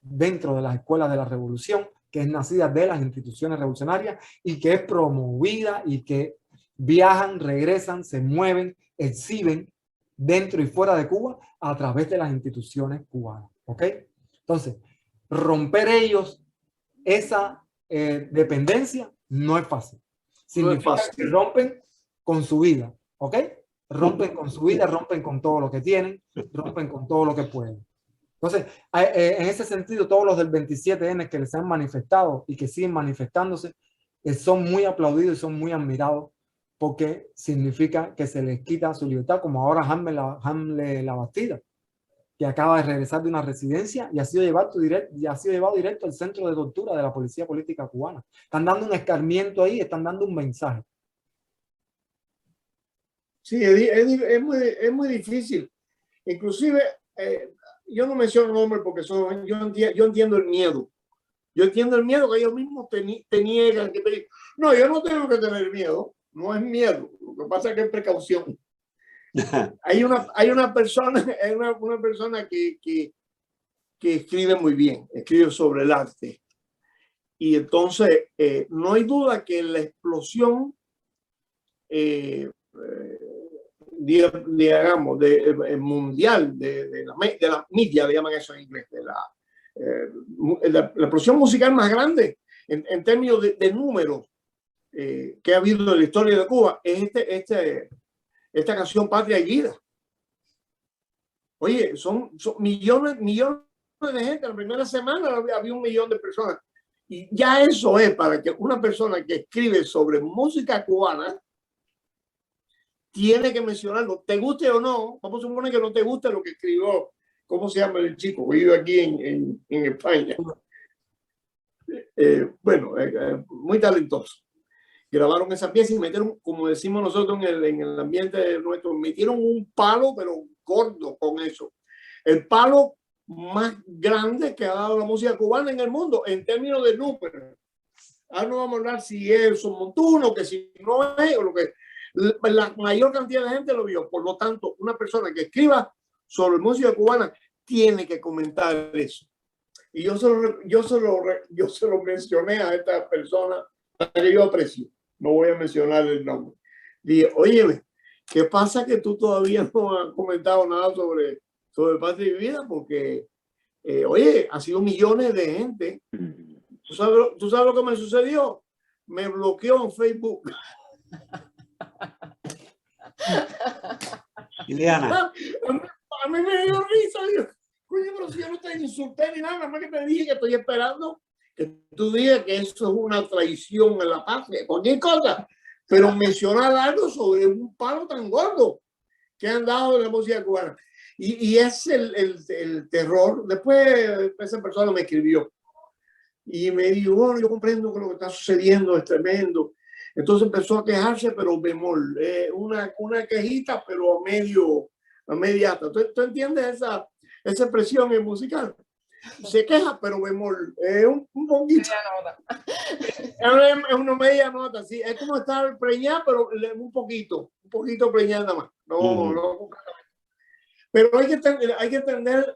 dentro de las escuelas de la revolución, que es nacida de las instituciones revolucionarias y que es promovida y que viajan, regresan, se mueven, exhiben dentro y fuera de Cuba a través de las instituciones cubanas. ¿Ok? Entonces, romper ellos esa dependencia no es fácil. Significa No es fácil. que rompen con su vida. ¿Ok? Rompen con su vida, rompen con todo lo que tienen, rompen con todo lo que pueden. Entonces, en ese sentido, todos los del 27N que les han manifestado y que siguen manifestándose son muy aplaudidos y son muy admirados porque significa que se les quita su libertad, como ahora Hamle la Bastida, que acaba de regresar de una residencia y ha sido llevado directo al centro de tortura de la policía política cubana. Están dando un escarmiento ahí, están dando un mensaje. Sí, es muy difícil. Inclusive, yo no menciono nombres porque yo entiendo el miedo. Yo entiendo el miedo que ellos mismos te niegan. No, yo no tengo que tener miedo. No es miedo. Lo que pasa es que es precaución. Hay una persona que escribe muy bien, escribe sobre el arte. Y entonces, no hay duda que la explosión digamos, mundial de la media, le llaman eso en inglés, la explosión musical más grande en términos de números que ha habido en la historia de Cuba es esta canción Patria y Vida. Oye, son millones de gente. La primera semana había 1 millón de personas. Y ya eso es para que una persona que escribe sobre música cubana tiene que mencionarlo, te guste o no. Vamos a suponer que no te guste lo que escribió, ¿cómo se llama el chico? Vive aquí en España. Muy talentoso. Grabaron esa pieza y metieron, como decimos nosotros en el ambiente nuestro, metieron un palo, pero gordo con eso. El palo más grande que ha dado la música cubana en el mundo, en términos de números. Ahora no vamos a hablar si es un montuno, que si no es, o lo que la mayor cantidad de gente lo vio. Por lo tanto, una persona que escriba sobre música cubana tiene que comentar eso. Y yo se lo mencioné a esta persona que yo aprecio. No voy a mencionar el nombre. Dije, oye, ¿qué pasa que tú todavía no has comentado nada sobre Patria y Vida? Porque, oye, ha sido millones de gente. ¿Tú sabes lo que me sucedió? Me bloqueó en Facebook. Ileana. A mí me dio risa. Digo, oye, pero si yo no te insulté ni nada más que te dije que estoy esperando que tú digas que eso es una traición en la patria, cualquier cosa, pero mencionar algo sobre un palo tan gordo que han dado en la música cubana. Y es el terror. Después esa persona me escribió y me dijo, bueno, yo comprendo que lo que está sucediendo es tremendo. Entonces empezó a quejarse, pero bemol, una quejita, pero a media alta. ¿Tú entiendes esa expresión en musical? Se queja, pero bemol, un poquito. Es una media nota, sí. Es como estar preñada, pero un poquito preñada nada más. No. Pero hay que entender,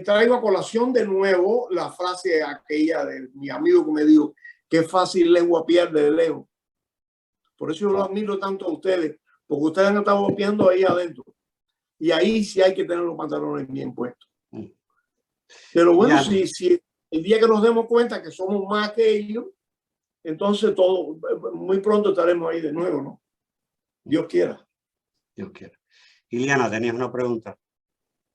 traigo a colación de nuevo la frase aquella de mi amigo que me dijo, qué fácil lengua pierde de lejos. Por eso yo lo admiro tanto a ustedes, porque ustedes han estado golpeando ahí adentro. Y ahí sí hay que tener los pantalones bien puestos. Pero bueno, si el día que nos demos cuenta que somos más que ellos, entonces muy pronto estaremos ahí de nuevo, ¿no? Dios quiera. Dios quiera. Ileana, tenías una pregunta.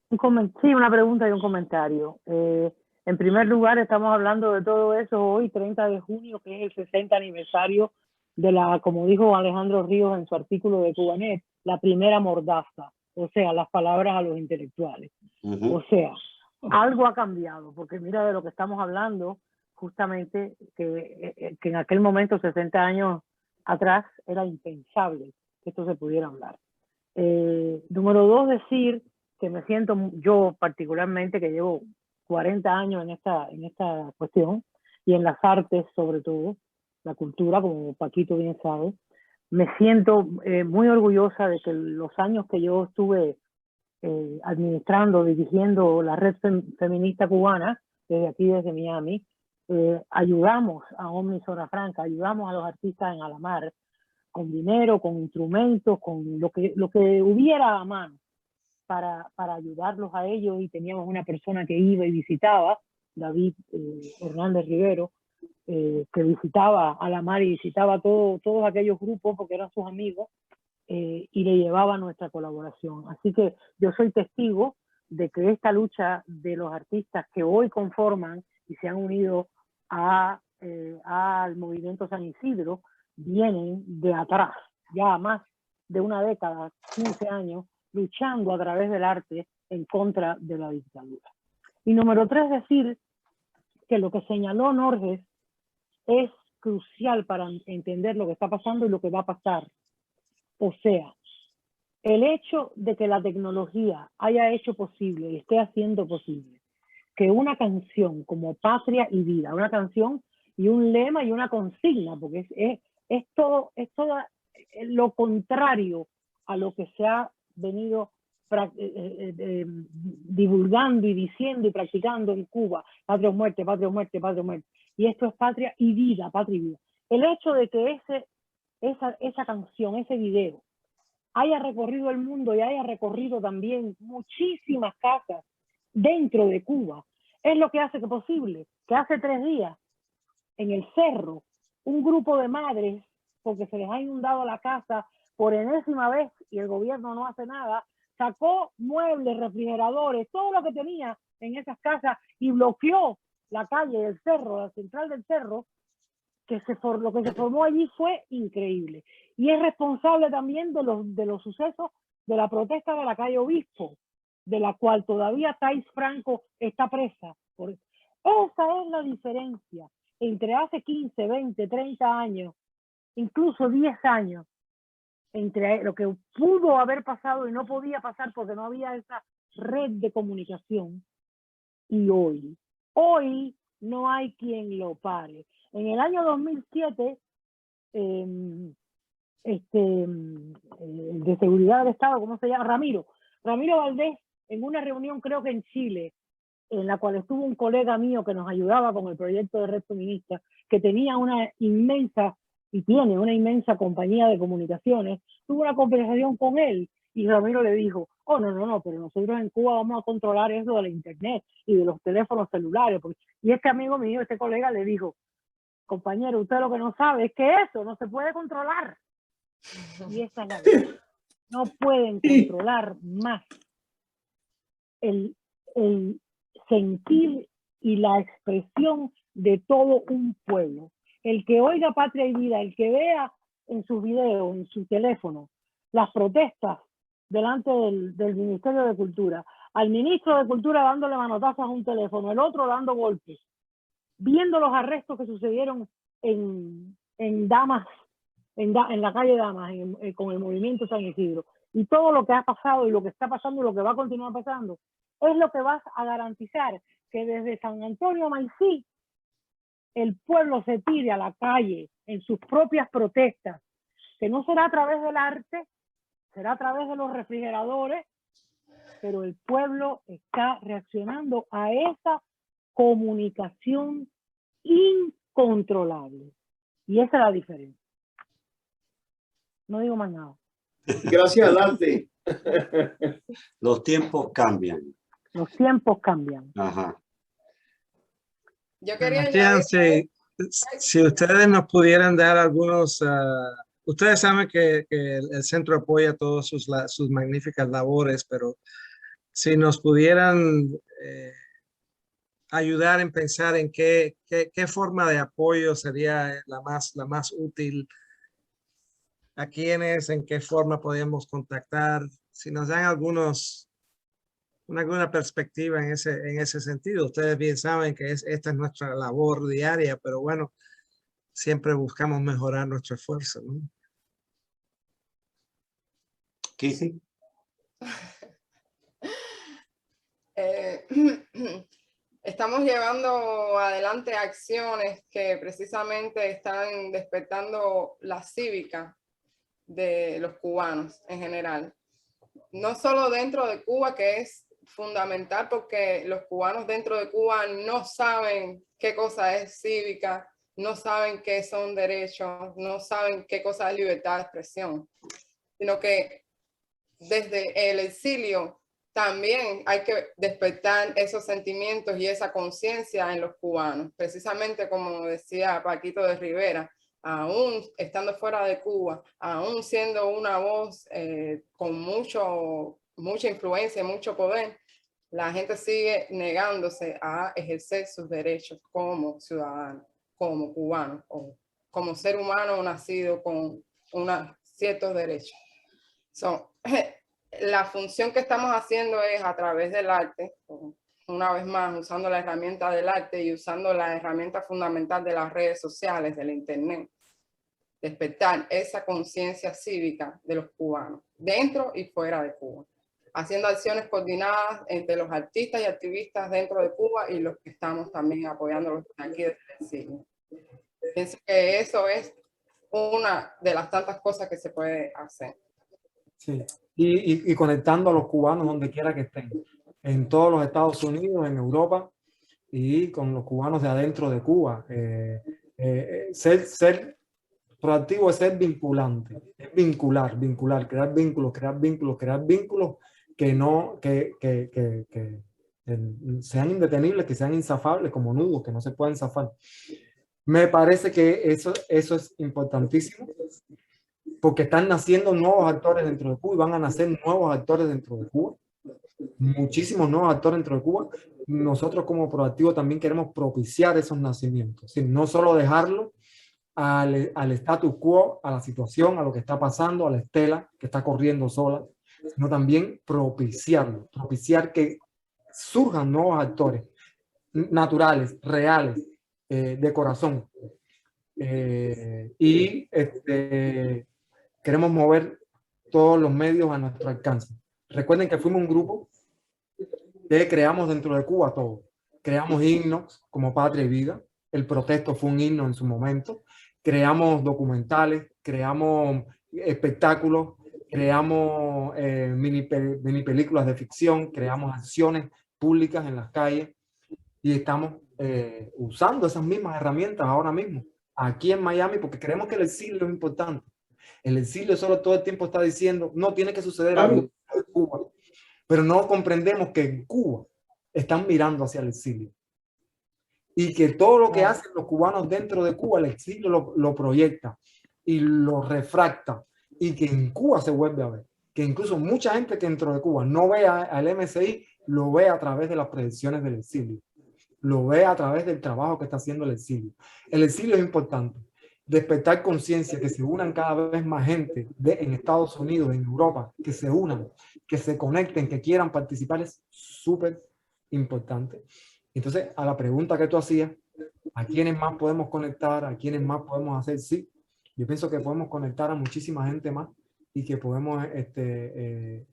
Sí, una pregunta y un comentario. En primer lugar, estamos hablando de todo eso hoy, 30 de junio, que es el 60 aniversario de como dijo Alejandro Ríos en su artículo de Cubanet, la primera mordaza, o sea, las palabras a los intelectuales. O sea, algo ha cambiado, porque mira de lo que estamos hablando, justamente que en aquel momento, 60 años atrás, era impensable que esto se pudiera hablar. Número 2, decir que me siento, yo particularmente, que llevo 40 años en esta cuestión, y en las artes sobre todo, la cultura, como Paquito bien sabe, me siento muy orgullosa de que los años que yo estuve administrando, dirigiendo la red feminista cubana, desde aquí, desde Miami, ayudamos a Omni Zona Franca, ayudamos a los artistas en Alamar con dinero, con instrumentos, con lo que hubiera a mano para ayudarlos a ellos, y teníamos una persona que iba y visitaba, David Hernández Rivero, que visitaba Alamar y visitaba todos aquellos grupos porque eran sus amigos, y le llevaba nuestra colaboración. Así que yo soy testigo de que esta lucha de los artistas que hoy conforman y se han unido al movimiento San Isidro vienen de atrás, ya más de una década, 15 años, luchando a través del arte en contra de la dictadura. Y número 3, decir que lo que señaló Norges es crucial para entender lo que está pasando y lo que va a pasar. O sea, el hecho de que la tecnología haya hecho posible y esté haciendo posible que una canción como Patria y Vida, una canción y un lema y una consigna, porque es todo lo contrario a lo que se ha venido divulgando y diciendo y practicando en Cuba: patria o muerte, patria o muerte, patria o muerte. Y esto es patria y vida, patria y vida. El hecho de que esa canción, ese video, haya recorrido el mundo y haya recorrido también muchísimas casas dentro de Cuba, es lo que hace que posible que hace 3 días en el Cerro un grupo de madres, porque se les ha inundado la casa por enésima vez y el gobierno no hace nada, sacó muebles, refrigeradores, todo lo que tenía en esas casas y bloqueó la calle del Cerro, la central del Cerro. Lo que se formó allí fue increíble. Y es responsable también de los sucesos de la protesta de la calle Obispo, de la cual todavía Thais Franco está presa. Esa es la diferencia entre hace 15, 20, 30 años, incluso 10 años, entre lo que pudo haber pasado y no podía pasar porque no había esa red de comunicación, y hoy. Hoy no hay quien lo pare. En el año 2007, de Seguridad del Estado, ¿cómo se llama? Ramiro Valdés, en una reunión creo que en Chile, en la cual estuvo un colega mío que nos ayudaba con el proyecto de Red Feminista, que tenía una inmensa, y tiene una inmensa compañía de comunicaciones, tuvo una conversación con él, y Ramiro le dijo: oh, no, pero nosotros en Cuba vamos a controlar eso de la internet y de los teléfonos celulares. Y este amigo mío, este colega, le dijo: compañero, usted lo que no sabe es que eso no se puede controlar. Y esa es la verdad. No pueden controlar más el sentir y la expresión de todo un pueblo. El que oiga Patria y Vida, el que vea en sus videos, en su teléfono, las protestas delante del Ministerio de Cultura, al ministro de Cultura dándole manotazos a un teléfono, el otro dando golpes, viendo los arrestos que sucedieron en Damas, en la calle Damas, con el movimiento San Isidro, y todo lo que ha pasado y lo que está pasando y lo que va a continuar pasando, es lo que va a garantizar que desde San Antonio a Maicí el pueblo se tire a la calle en sus propias protestas, que no será a través del arte, será a través de los refrigeradores, pero el pueblo está reaccionando a esa comunicación incontrolable. Y esa es la diferencia. No digo más nada. Gracias al arte. Los tiempos cambian. Los tiempos cambian. Ajá. Yo quería si ustedes nos pudieran dar algunos... ustedes saben que el centro apoya todas sus magníficas labores, pero si nos pudieran ayudar en pensar en qué forma de apoyo sería la más útil, a quiénes, en qué forma podemos contactar, si nos dan alguna perspectiva en ese sentido. Ustedes bien saben que esta es nuestra labor diaria, pero bueno, siempre buscamos mejorar nuestro esfuerzo, ¿no? Kissy. Estamos llevando adelante acciones que precisamente están despertando la cívica de los cubanos en general. No solo dentro de Cuba, que es fundamental porque los cubanos dentro de Cuba no saben qué cosa es cívica, no saben qué son derechos, no saben qué cosa es libertad de expresión, sino que desde el exilio también hay que despertar esos sentimientos y esa conciencia en los cubanos. Precisamente como decía Paquito de Rivera, aún estando fuera de Cuba, aún siendo una voz con mucha influencia y mucho poder, la gente sigue negándose a ejercer sus derechos como ciudadano, como cubano, o como ser humano nacido con ciertos derechos. La función que estamos haciendo es a través del arte, una vez más usando la herramienta del arte y usando la herramienta fundamental de las redes sociales, del internet, despertar esa conciencia cívica de los cubanos, dentro y fuera de Cuba, haciendo acciones coordinadas entre los artistas y activistas dentro de Cuba y los que estamos también apoyándolos aquí desde el exilio. Pienso que eso es una de las tantas cosas que se puede hacer. Sí, y conectando a los cubanos donde quiera que estén, en todos los Estados Unidos, en Europa, y con los cubanos de adentro de Cuba. Ser proactivo es ser vinculante, es vincular, crear vínculos que sean indetenibles, que sean inzafables, como nudos, que no se pueden zafar. Me parece que eso es importantísimo, porque están naciendo nuevos actores dentro de Cuba y van a nacer nuevos actores dentro de Cuba. Muchísimos nuevos actores dentro de Cuba. Nosotros como Proactivo también queremos propiciar esos nacimientos, ¿sí? No solo dejarlo al status quo, a la situación, a lo que está pasando, a la estela que está corriendo sola, sino también propiciarlo, propiciar que surjan nuevos actores naturales, reales, de corazón. Queremos mover todos los medios a nuestro alcance. Recuerden que fuimos un grupo que creamos dentro de Cuba todo. Creamos himnos como Patria y Vida. El Protesto fue un himno en su momento. Creamos documentales, creamos espectáculos, creamos mini películas de ficción, creamos acciones públicas en las calles y estamos usando esas mismas herramientas ahora mismo aquí en Miami porque creemos que el exilio es importante. El exilio solo todo el tiempo está diciendo no tiene que suceder algo en Cuba, pero no comprendemos que en Cuba están mirando hacia el exilio y que todo lo que hacen los cubanos dentro de Cuba, el exilio lo proyecta y lo refracta y que en Cuba se vuelve a ver, que incluso mucha gente que dentro de Cuba no ve al MSI, lo ve a través de las predicciones del exilio, lo ve a través del trabajo que está haciendo el exilio. El exilio es importante. Despertar conciencia, que se unan cada vez más gente en Estados Unidos, en Europa, que se unan, que se conecten, que quieran participar, es súper importante. Entonces, a la pregunta que tú hacías, ¿a quiénes más podemos conectar? ¿A quiénes más podemos hacer? Sí, yo pienso que podemos conectar a muchísima gente más y que podemos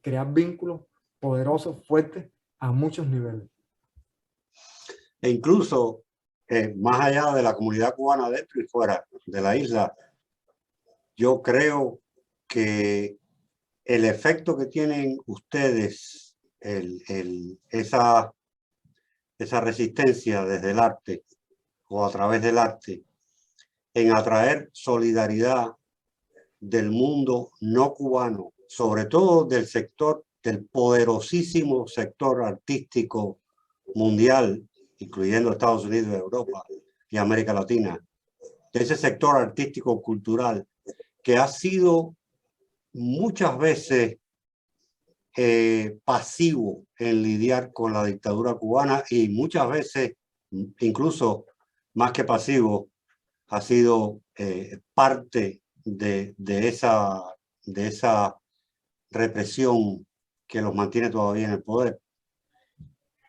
crear vínculos poderosos, fuertes, a muchos niveles. E incluso más allá de la comunidad cubana dentro y fuera de la isla, yo creo que el efecto que tienen ustedes, esa resistencia desde el arte o a través del arte, en atraer solidaridad del mundo no cubano, sobre todo del poderosísimo sector artístico mundial, incluyendo Estados Unidos, Europa y América Latina, de ese sector artístico cultural que ha sido muchas veces pasivo en lidiar con la dictadura cubana y muchas veces, incluso más que pasivo, ha sido parte de esa represión que los mantiene todavía en el poder.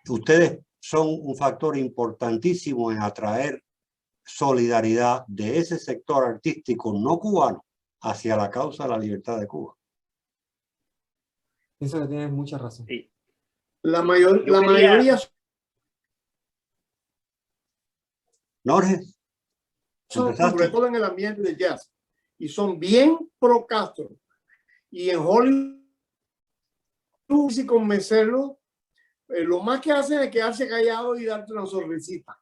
Ustedes son un factor importantísimo en atraer solidaridad de ese sector artístico no cubano hacia la causa de la libertad de Cuba. Eso que tienes mucha razón. Sí. La mayoría Jorge, son, sobre todo en el ambiente del jazz, y son bien pro Castro. Y en Hollywood, y convencerlo lo más que hacen es quedarse callado y darte una sonrisita.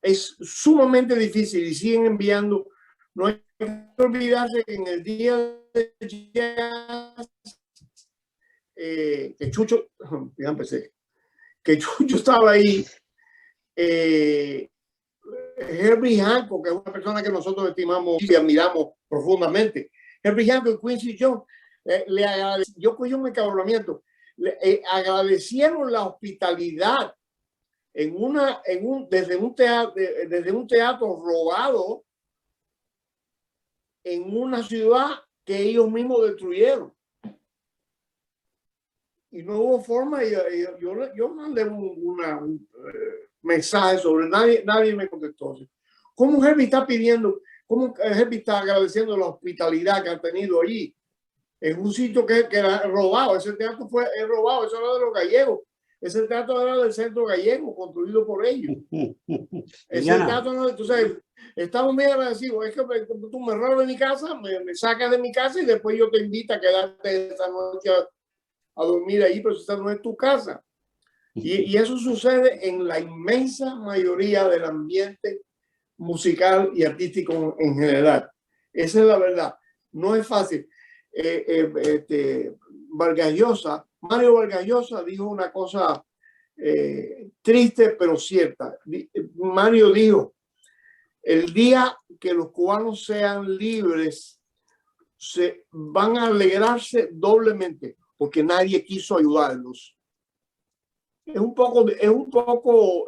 Es sumamente difícil y siguen enviando. No hay que olvidarse que en el día de jazz, que Chucho, ya empecé, que Chucho estaba ahí, Herbie Hancock, que es una persona que nosotros estimamos y admiramos profundamente. Herbie Hancock y Quincy Jones, le agradeció, yo cogí un encabronamiento, agradecieron la hospitalidad desde un teatro robado en una ciudad que ellos mismos destruyeron. Y no hubo forma, yo mandé un mensaje sobre, nadie me contestó. ¿Cómo Herbie está pidiendo, cómo Herbie está agradeciendo la hospitalidad que han tenido allí? En un sitio que era robado, ese teatro fue robado, eso era de los gallegos. Ese teatro era del centro gallego, construido por ellos. Ese teatro, no, entonces, estamos muy agradecidos. Es que tú me robas de mi casa, me sacas de mi casa y después yo te invito a quedarte esa noche a dormir ahí, pero esa no es tu casa. Y eso sucede en la inmensa mayoría del ambiente musical y artístico en general. Esa es la verdad. No es fácil. Mario Vargas Llosa dijo una cosa triste pero cierta. Mario dijo: el día que los cubanos sean libres, se van a alegrarse doblemente porque nadie quiso ayudarlos. Es un poco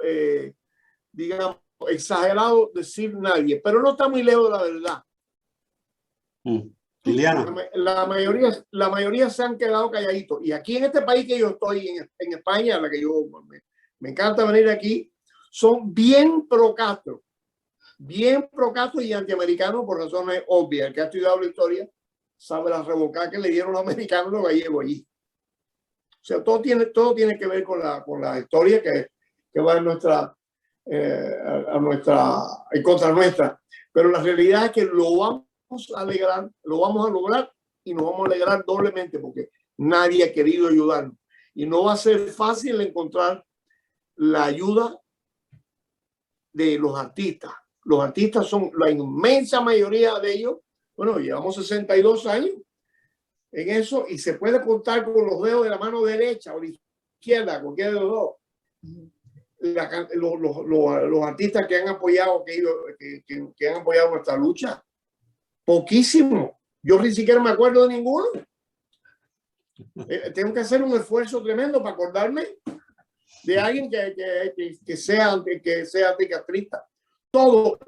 digamos, exagerado decir nadie, pero no está muy lejos de la verdad. Liliana. La mayoría se han quedado calladitos. Y aquí en este país que yo estoy, en España, en la que yo me encanta venir aquí, son bien pro Castro y antiamericanos por razones obvias. El que ha estudiado la historia sabe la revolcada que le dieron los americanos a los gallegos allí. O sea, todo tiene que ver con la historia que va en contra nuestra. Pero la realidad es que lo vamos a alegrar, lo vamos a lograr y nos vamos a alegrar doblemente porque nadie ha querido ayudarnos. Y no va a ser fácil encontrar la ayuda de los artistas. Los artistas son la inmensa mayoría de ellos. Bueno, llevamos 62 años en eso y se puede contar con los dedos de la mano derecha o de izquierda, cualquiera de los dos. Los artistas que han apoyado que han apoyado nuestra lucha, poquísimo. Yo ni siquiera me acuerdo de ninguno. Tengo que hacer un esfuerzo tremendo para acordarme de alguien que sea anticastrista. Todo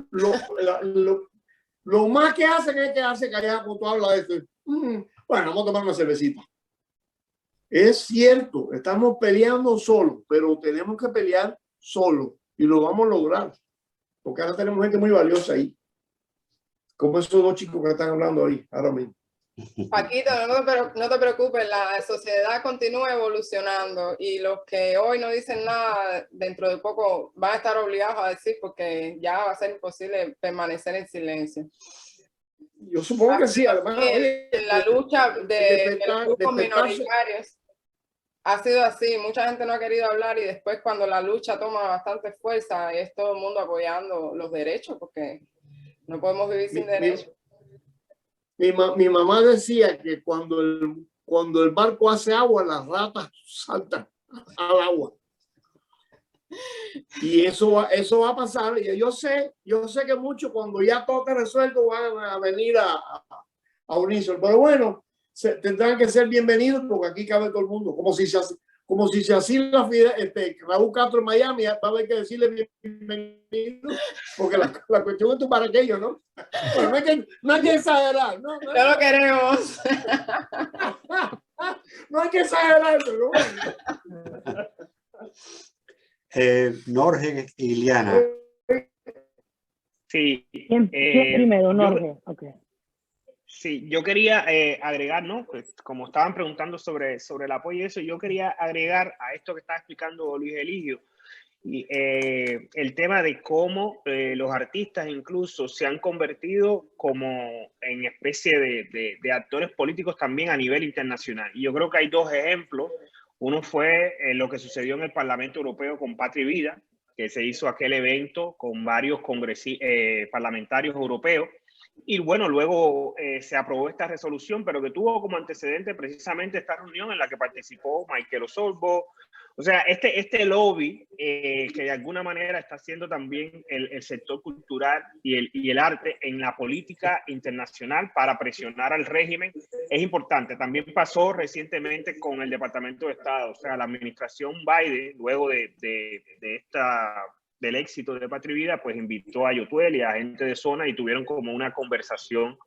lo más que hacen es quedarse callado cuando tú hablas de esto. Bueno, vamos a tomar una cervecita. Es cierto, estamos peleando solos, pero tenemos que pelear solos y lo vamos a lograr. Porque ahora tenemos gente muy valiosa ahí. Como esos dos chicos que están hablando ahí, ahora mismo. Paquito, no te preocupes, la sociedad continúa evolucionando y los que hoy no dicen nada, dentro de poco van a estar obligados a decir porque ya va a ser imposible permanecer en silencio. Yo supongo que sí, además. La lucha de los grupos minoritarios ha sido así, mucha gente no ha querido hablar y después cuando la lucha toma bastante fuerza es todo el mundo apoyando los derechos porque no podemos vivir sin derechos. Mi mamá decía que cuando el barco hace agua, las ratas saltan al agua. Y eso va a pasar. Y yo sé que muchos cuando ya todo esté resuelto van a venir a unirse. Pero bueno, tendrán que ser bienvenidos porque aquí cabe todo el mundo. Como si se así Raúl Castro en Miami, va a haber que decirle bienvenido, porque la cuestión es para aquello, ¿no? Pero no hay que exagerar, ¿no? No lo queremos. No hay que exagerar, pero bueno. Norge y Liliana. Sí. ¿Quién primero, Norge? Okay. Sí, yo quería agregar, ¿no? Pues, como estaban preguntando sobre el apoyo y eso, yo quería agregar a esto que estaba explicando Luis Eligio, y, el tema de cómo los artistas incluso se han convertido como en especie de actores políticos también a nivel internacional. Y yo creo que hay dos ejemplos. Uno fue lo que sucedió en el Parlamento Europeo con Patria y Vida, que se hizo aquel evento con varios parlamentarios europeos. Y bueno, luego se aprobó esta resolución, pero que tuvo como antecedente precisamente esta reunión en la que participó Michael Osorbo. O sea, este lobby que de alguna manera está haciendo también el sector cultural y el arte en la política internacional para presionar al régimen es importante. También pasó recientemente con el Departamento de Estado. O sea, la administración Biden, luego del éxito de Patria y Vida, pues invitó a Yotuel y a gente de zona y tuvieron como una conversación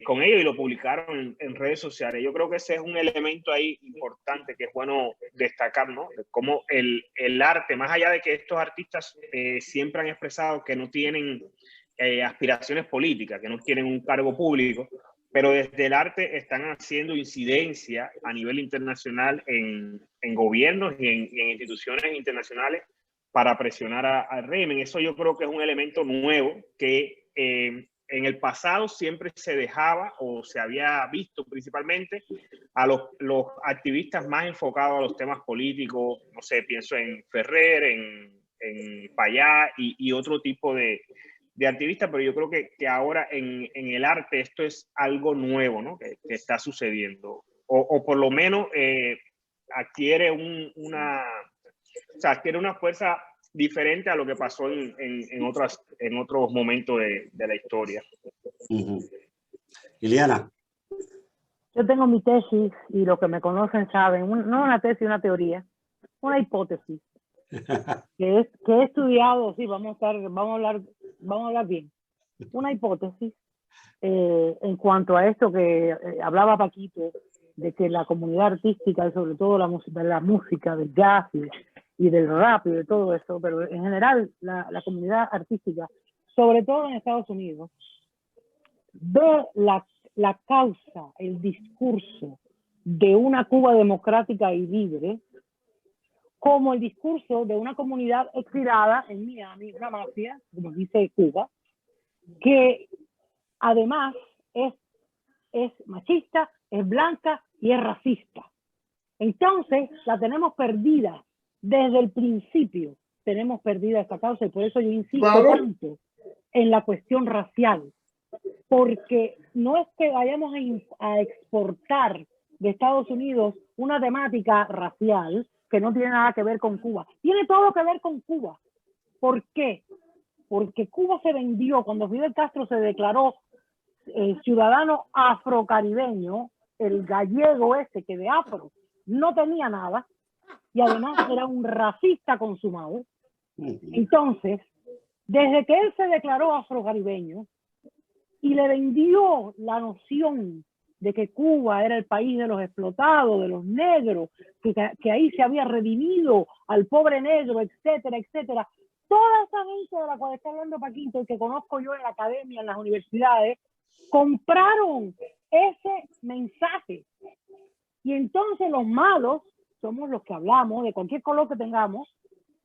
con ellos y lo publicaron en redes sociales. Yo creo que ese es un elemento ahí importante que es bueno destacar, ¿no? De cómo el arte, más allá de que estos artistas siempre han expresado que no tienen aspiraciones políticas, que no quieren un cargo público, pero desde el arte están haciendo incidencia a nivel internacional en gobiernos y en instituciones internacionales para presionar al régimen. Eso yo creo que es un elemento nuevo que en el pasado siempre se dejaba o se había visto principalmente a los activistas más enfocados a los temas políticos. No sé, pienso en Ferrer, en Payá y otro tipo de activistas, pero yo creo que ahora en el arte esto es algo nuevo, ¿no? que está sucediendo. O por lo menos adquiere adquiere una fuerza diferente a lo que pasó en otros momentos de la historia. Iliana. Yo tengo mi tesis y los que me conocen saben, no una tesis, una teoría, una hipótesis que he estudiado, sí, vamos a hablar bien, una hipótesis en cuanto a esto que hablaba Paquito, de que la comunidad artística y sobre todo la música del jazz y del rap y de todo eso, pero en general la comunidad artística, sobre todo en Estados Unidos, ve la causa, el discurso de una Cuba democrática y libre como el discurso de una comunidad exilada en Miami, una mafia, como dice Cuba, que además es machista, es blanca y es racista. Entonces la tenemos perdida. Desde el principio tenemos perdida esta causa y por eso yo insisto tanto en la cuestión racial, porque no es que vayamos a exportar de Estados Unidos una temática racial que no tiene nada que ver con Cuba. Tiene todo que ver con Cuba. ¿Por qué? Porque Cuba se vendió, cuando Fidel Castro se declaró ciudadano afrocaribeño, el gallego ese que de afro no tenía nada, y además era un racista consumado. Entonces, desde que él se declaró afrocaribeño y le vendió la noción de que Cuba era el país de los explotados, de los negros, que ahí se había redimido al pobre negro, etcétera, etcétera. Toda esa gente de la cual está hablando Paquito y que conozco yo en la academia, en las universidades, compraron ese mensaje. Y entonces los malos somos los que hablamos, de cualquier color que tengamos,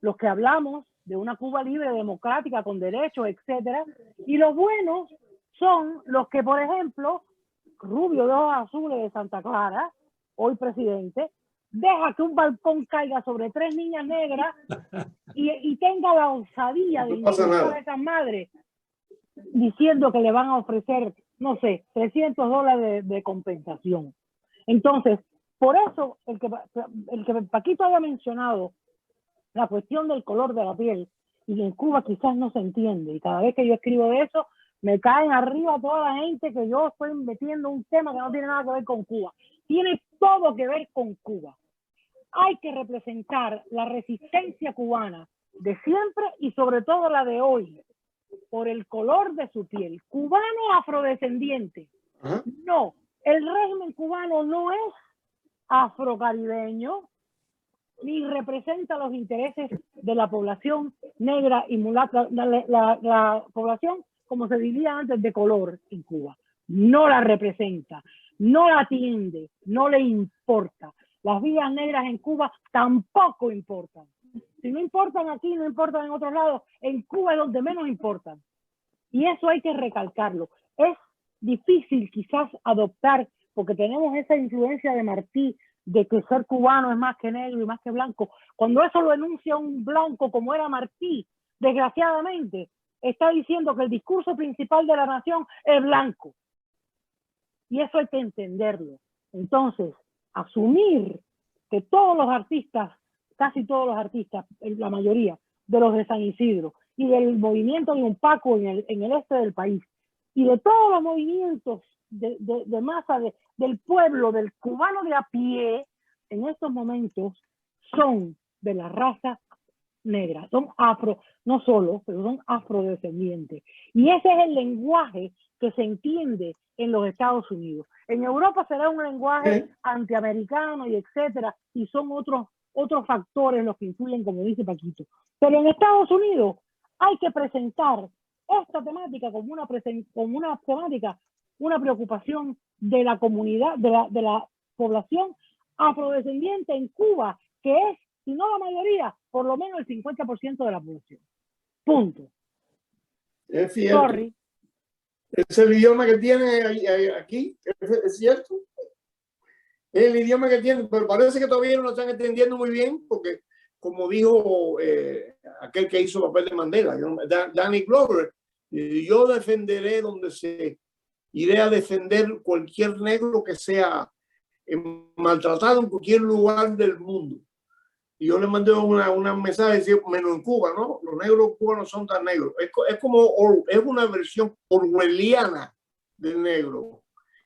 los que hablamos de una Cuba libre, democrática, con derechos, etcétera. Y los buenos son los que, por ejemplo, Rubio de ojos azules de Santa Clara, hoy presidente, deja que un balcón caiga sobre 3 niñas negras y tenga la osadía de insultar a esas madres diciendo que le van a ofrecer, no sé, $300 de compensación. Entonces, por eso el que Paquito había mencionado la cuestión del color de la piel, y en Cuba quizás no se entiende, y cada vez que yo escribo de eso, me caen arriba toda la gente que yo estoy metiendo un tema que no tiene nada que ver con Cuba. Tiene todo que ver con Cuba. Hay que representar la resistencia cubana de siempre y sobre todo la de hoy, por el color de su piel. Cubano afrodescendiente. No, el régimen cubano no es afrocaribeño, ni representa los intereses de la población negra y mulata, la población, como se diría antes, de color en Cuba. No la representa, no la atiende, no le importa. Las vidas negras en Cuba tampoco importan. Si no importan aquí, no importan en otros lados, en Cuba es donde menos importan. Y eso hay que recalcarlo. Es difícil quizás adoptar, porque tenemos esa influencia de Martí, de que ser cubano es más que negro y más que blanco, cuando eso lo enuncia un blanco como era Martí, desgraciadamente, está diciendo que el discurso principal de la nación es blanco. Y eso hay que entenderlo. Entonces, asumir que todos los artistas, casi todos los artistas, la mayoría de los de San Isidro y del movimiento de Unpaco en el este del país, y de todos los movimientos de masa del pueblo, del cubano de a pie, en estos momentos son de la raza negra, son afro, no solo, pero son afrodescendientes. Y ese es el lenguaje que se entiende en los Estados Unidos. En Europa será un lenguaje antiamericano y etcétera, y son otros factores los que influyen, como dice Paquito. Pero en Estados Unidos hay que presentar esta temática como una temática, una preocupación de la comunidad, de la población afrodescendiente en Cuba, que es, si no la mayoría, por lo menos el 50% de la población. Punto. Es cierto. Sorry. Es el idioma que tiene aquí, es cierto. Es el idioma que tiene, pero parece que todavía no lo están entendiendo muy bien, porque como dijo aquel que hizo el papel de Mandela, Danny Glover, yo defenderé iré a defender cualquier negro que sea maltratado en cualquier lugar del mundo. Y yo le mandé un mensaje diciendo, menos en Cuba, ¿no? Los negros cubanos son tan negros. Es una versión orwelliana del negro.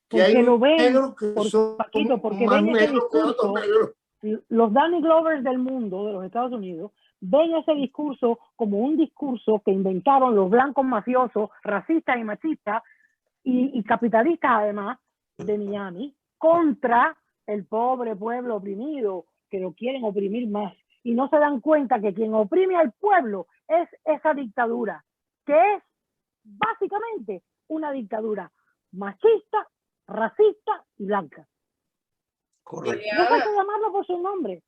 Que porque hay lo ven, negros que son Paquito, porque más ven ese negros que otros negros. los Danny Glovers del mundo, de los Estados Unidos, ven ese discurso como un discurso que inventaron los blancos mafiosos, racistas y machistas, y capitalistas además, de Miami, contra el pobre pueblo oprimido, que lo quieren oprimir más. Y no se dan cuenta que quien oprime al pueblo es esa dictadura, que es básicamente una dictadura machista, racista y blanca. Correcto. No hay que llamarlo por su nombre.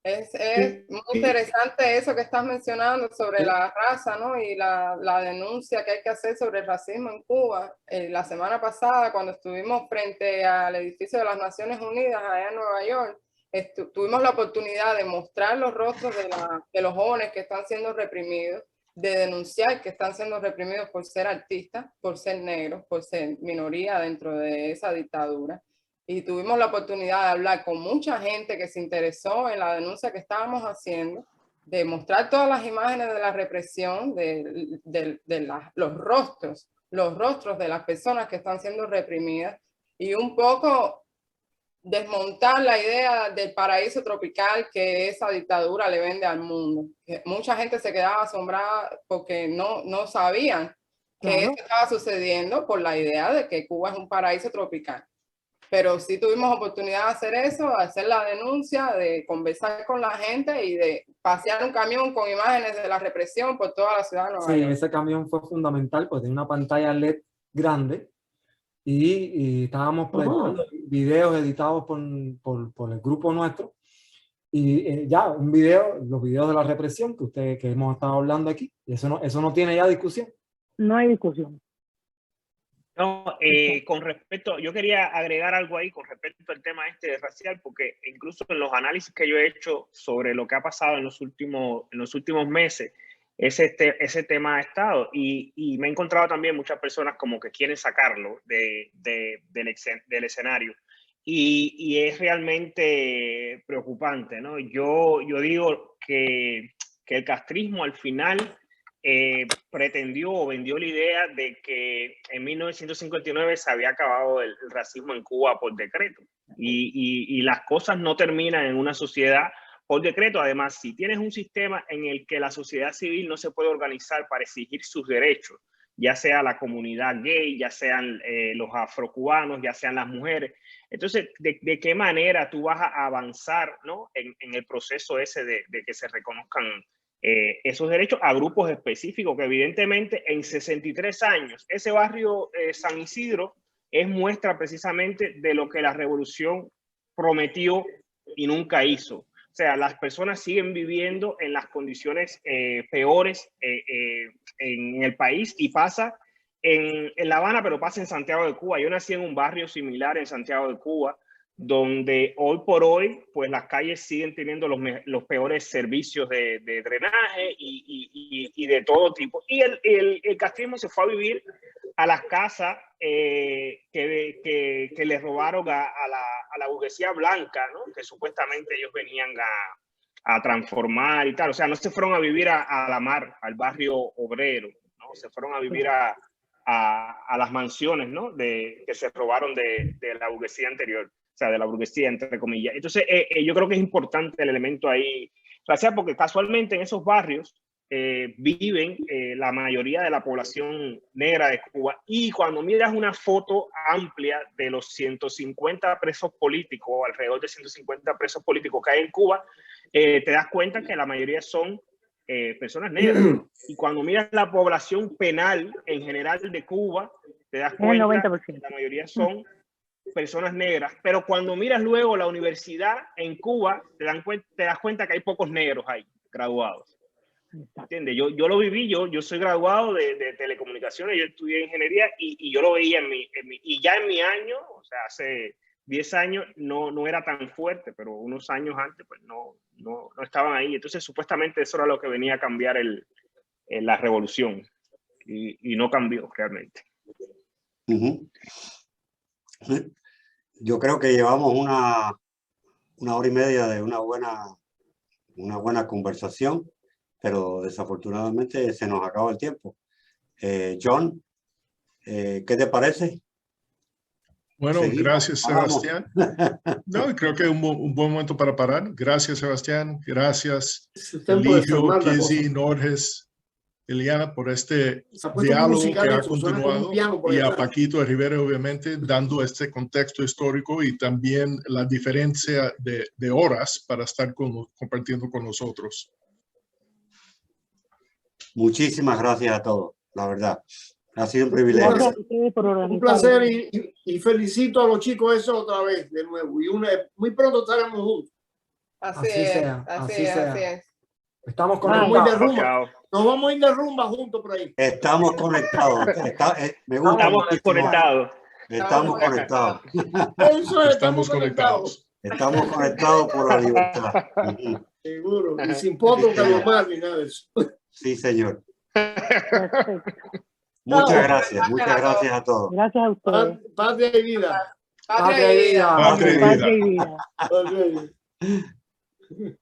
Es muy interesante eso que estás mencionando sobre la raza, ¿no? Y la denuncia que hay que hacer sobre el racismo en Cuba. La semana pasada, cuando estuvimos frente al edificio de las Naciones Unidas allá en Nueva York, tuvimos la oportunidad de mostrar los rostros de los jóvenes que están siendo reprimidos, de denunciar que están siendo reprimidos por ser artistas, por ser negros, por ser minoría dentro de esa dictadura. Y tuvimos la oportunidad de hablar con mucha gente que se interesó en la denuncia que estábamos haciendo, de mostrar todas las imágenes de la represión, los rostros de las personas que están siendo reprimidas, y un poco desmontar la idea del paraíso tropical que esa dictadura le vende al mundo. Mucha gente se quedaba asombrada porque no sabían que eso estaba sucediendo por la idea de que Cuba es un paraíso tropical. Pero sí tuvimos oportunidad de hacer eso, de hacer la denuncia, de conversar con la gente y de pasear un camión con imágenes de la represión por toda la ciudad de Nueva York. Sí, ese camión fue fundamental porque tenía una pantalla LED grande y estábamos proyectando videos editados por el grupo nuestro. Y ya, los videos de la represión que hemos estado hablando aquí, y eso no tiene ya discusión. No hay discusión. No, con respecto, yo quería agregar algo ahí con respecto al tema racial, porque incluso en los análisis que yo he hecho sobre lo que ha pasado en los últimos meses, ese tema ha estado, y me he encontrado también muchas personas como que quieren sacarlo del escenario, y es realmente preocupante, ¿no? Yo digo que el castrismo al final pretendió o vendió la idea de que en 1959 se había acabado el racismo en Cuba por decreto, y las cosas no terminan en una sociedad por decreto. Además, si tienes un sistema en el que la sociedad civil no se puede organizar para exigir sus derechos, ya sea la comunidad gay, ya sean los afrocubanos, ya sean las mujeres, entonces, ¿de qué manera tú vas a avanzar, ¿no? en el proceso ese de que se reconozcan esos derechos a grupos específicos? Que evidentemente en 63 años, ese barrio San Isidro es muestra precisamente de lo que la revolución prometió y nunca hizo. O sea, las personas siguen viviendo en las condiciones peores en el país, y pasa en La Habana, pero pasa en Santiago de Cuba. Yo nací en un barrio similar en Santiago de Cuba, donde hoy por hoy, pues las calles siguen teniendo los peores servicios de drenaje y de todo tipo. Y el castrismo se fue a vivir a las casas que les robaron a la burguesía blanca, ¿no? Que supuestamente ellos venían a transformar y tal. O sea, no se fueron a vivir a la mar, al barrio obrero, ¿no? Se fueron a vivir a las mansiones, ¿no? Que se robaron de la burguesía anterior, o sea, de la burguesía, entre comillas. Entonces, yo creo que es importante el elemento ahí, gracias, porque casualmente en esos barrios viven la mayoría de la población negra de Cuba, y cuando miras una foto amplia de los 150 presos políticos, alrededor de 150 presos políticos que hay en Cuba, te das cuenta que la mayoría son personas negras. Y cuando miras la población penal en general de Cuba, te das cuenta que la mayoría son personas negras. Pero cuando miras luego la universidad en Cuba, te das cuenta que hay pocos negros ahí, graduados. ¿Entiendes? Yo lo viví, yo soy graduado de telecomunicaciones, yo estudié ingeniería y yo lo veía y ya en mi año, o sea, hace 10 años no era tan fuerte, pero unos años antes pues no estaban ahí. Entonces supuestamente eso era lo que venía a cambiar la revolución y no cambió realmente. Yo creo que llevamos una hora y media de una buena conversación, pero desafortunadamente se nos acaba el tiempo. John, ¿qué te parece? Bueno, gracias, Sebastián. No, creo que es un buen momento para parar. Gracias, Sebastián. Gracias, Eligio, Kizzy, Norges, Eliana, por este diálogo que ha continuado, y a Paquito Rivera, obviamente, dando este contexto histórico y también la diferencia de horas para estar compartiendo con nosotros. Muchísimas gracias a todos, la verdad. Ha sido un privilegio. Un placer y felicito a los chicos eso otra vez de nuevo. Y muy pronto estaremos juntos. Así es. Estamos conectados. Nos vamos a ir de rumba juntos por ahí. Estamos conectados. Me gusta. Estamos conectados. Estamos conectados. Eso es, estamos conectados. Estamos conectados por la libertad. Seguro. Y sin potro que lo más ni nada de eso. Sí, señor. Muchas gracias a todos. Gracias a ustedes. Patria y vida. Patria y vida. Patria y vida. Patria y vida.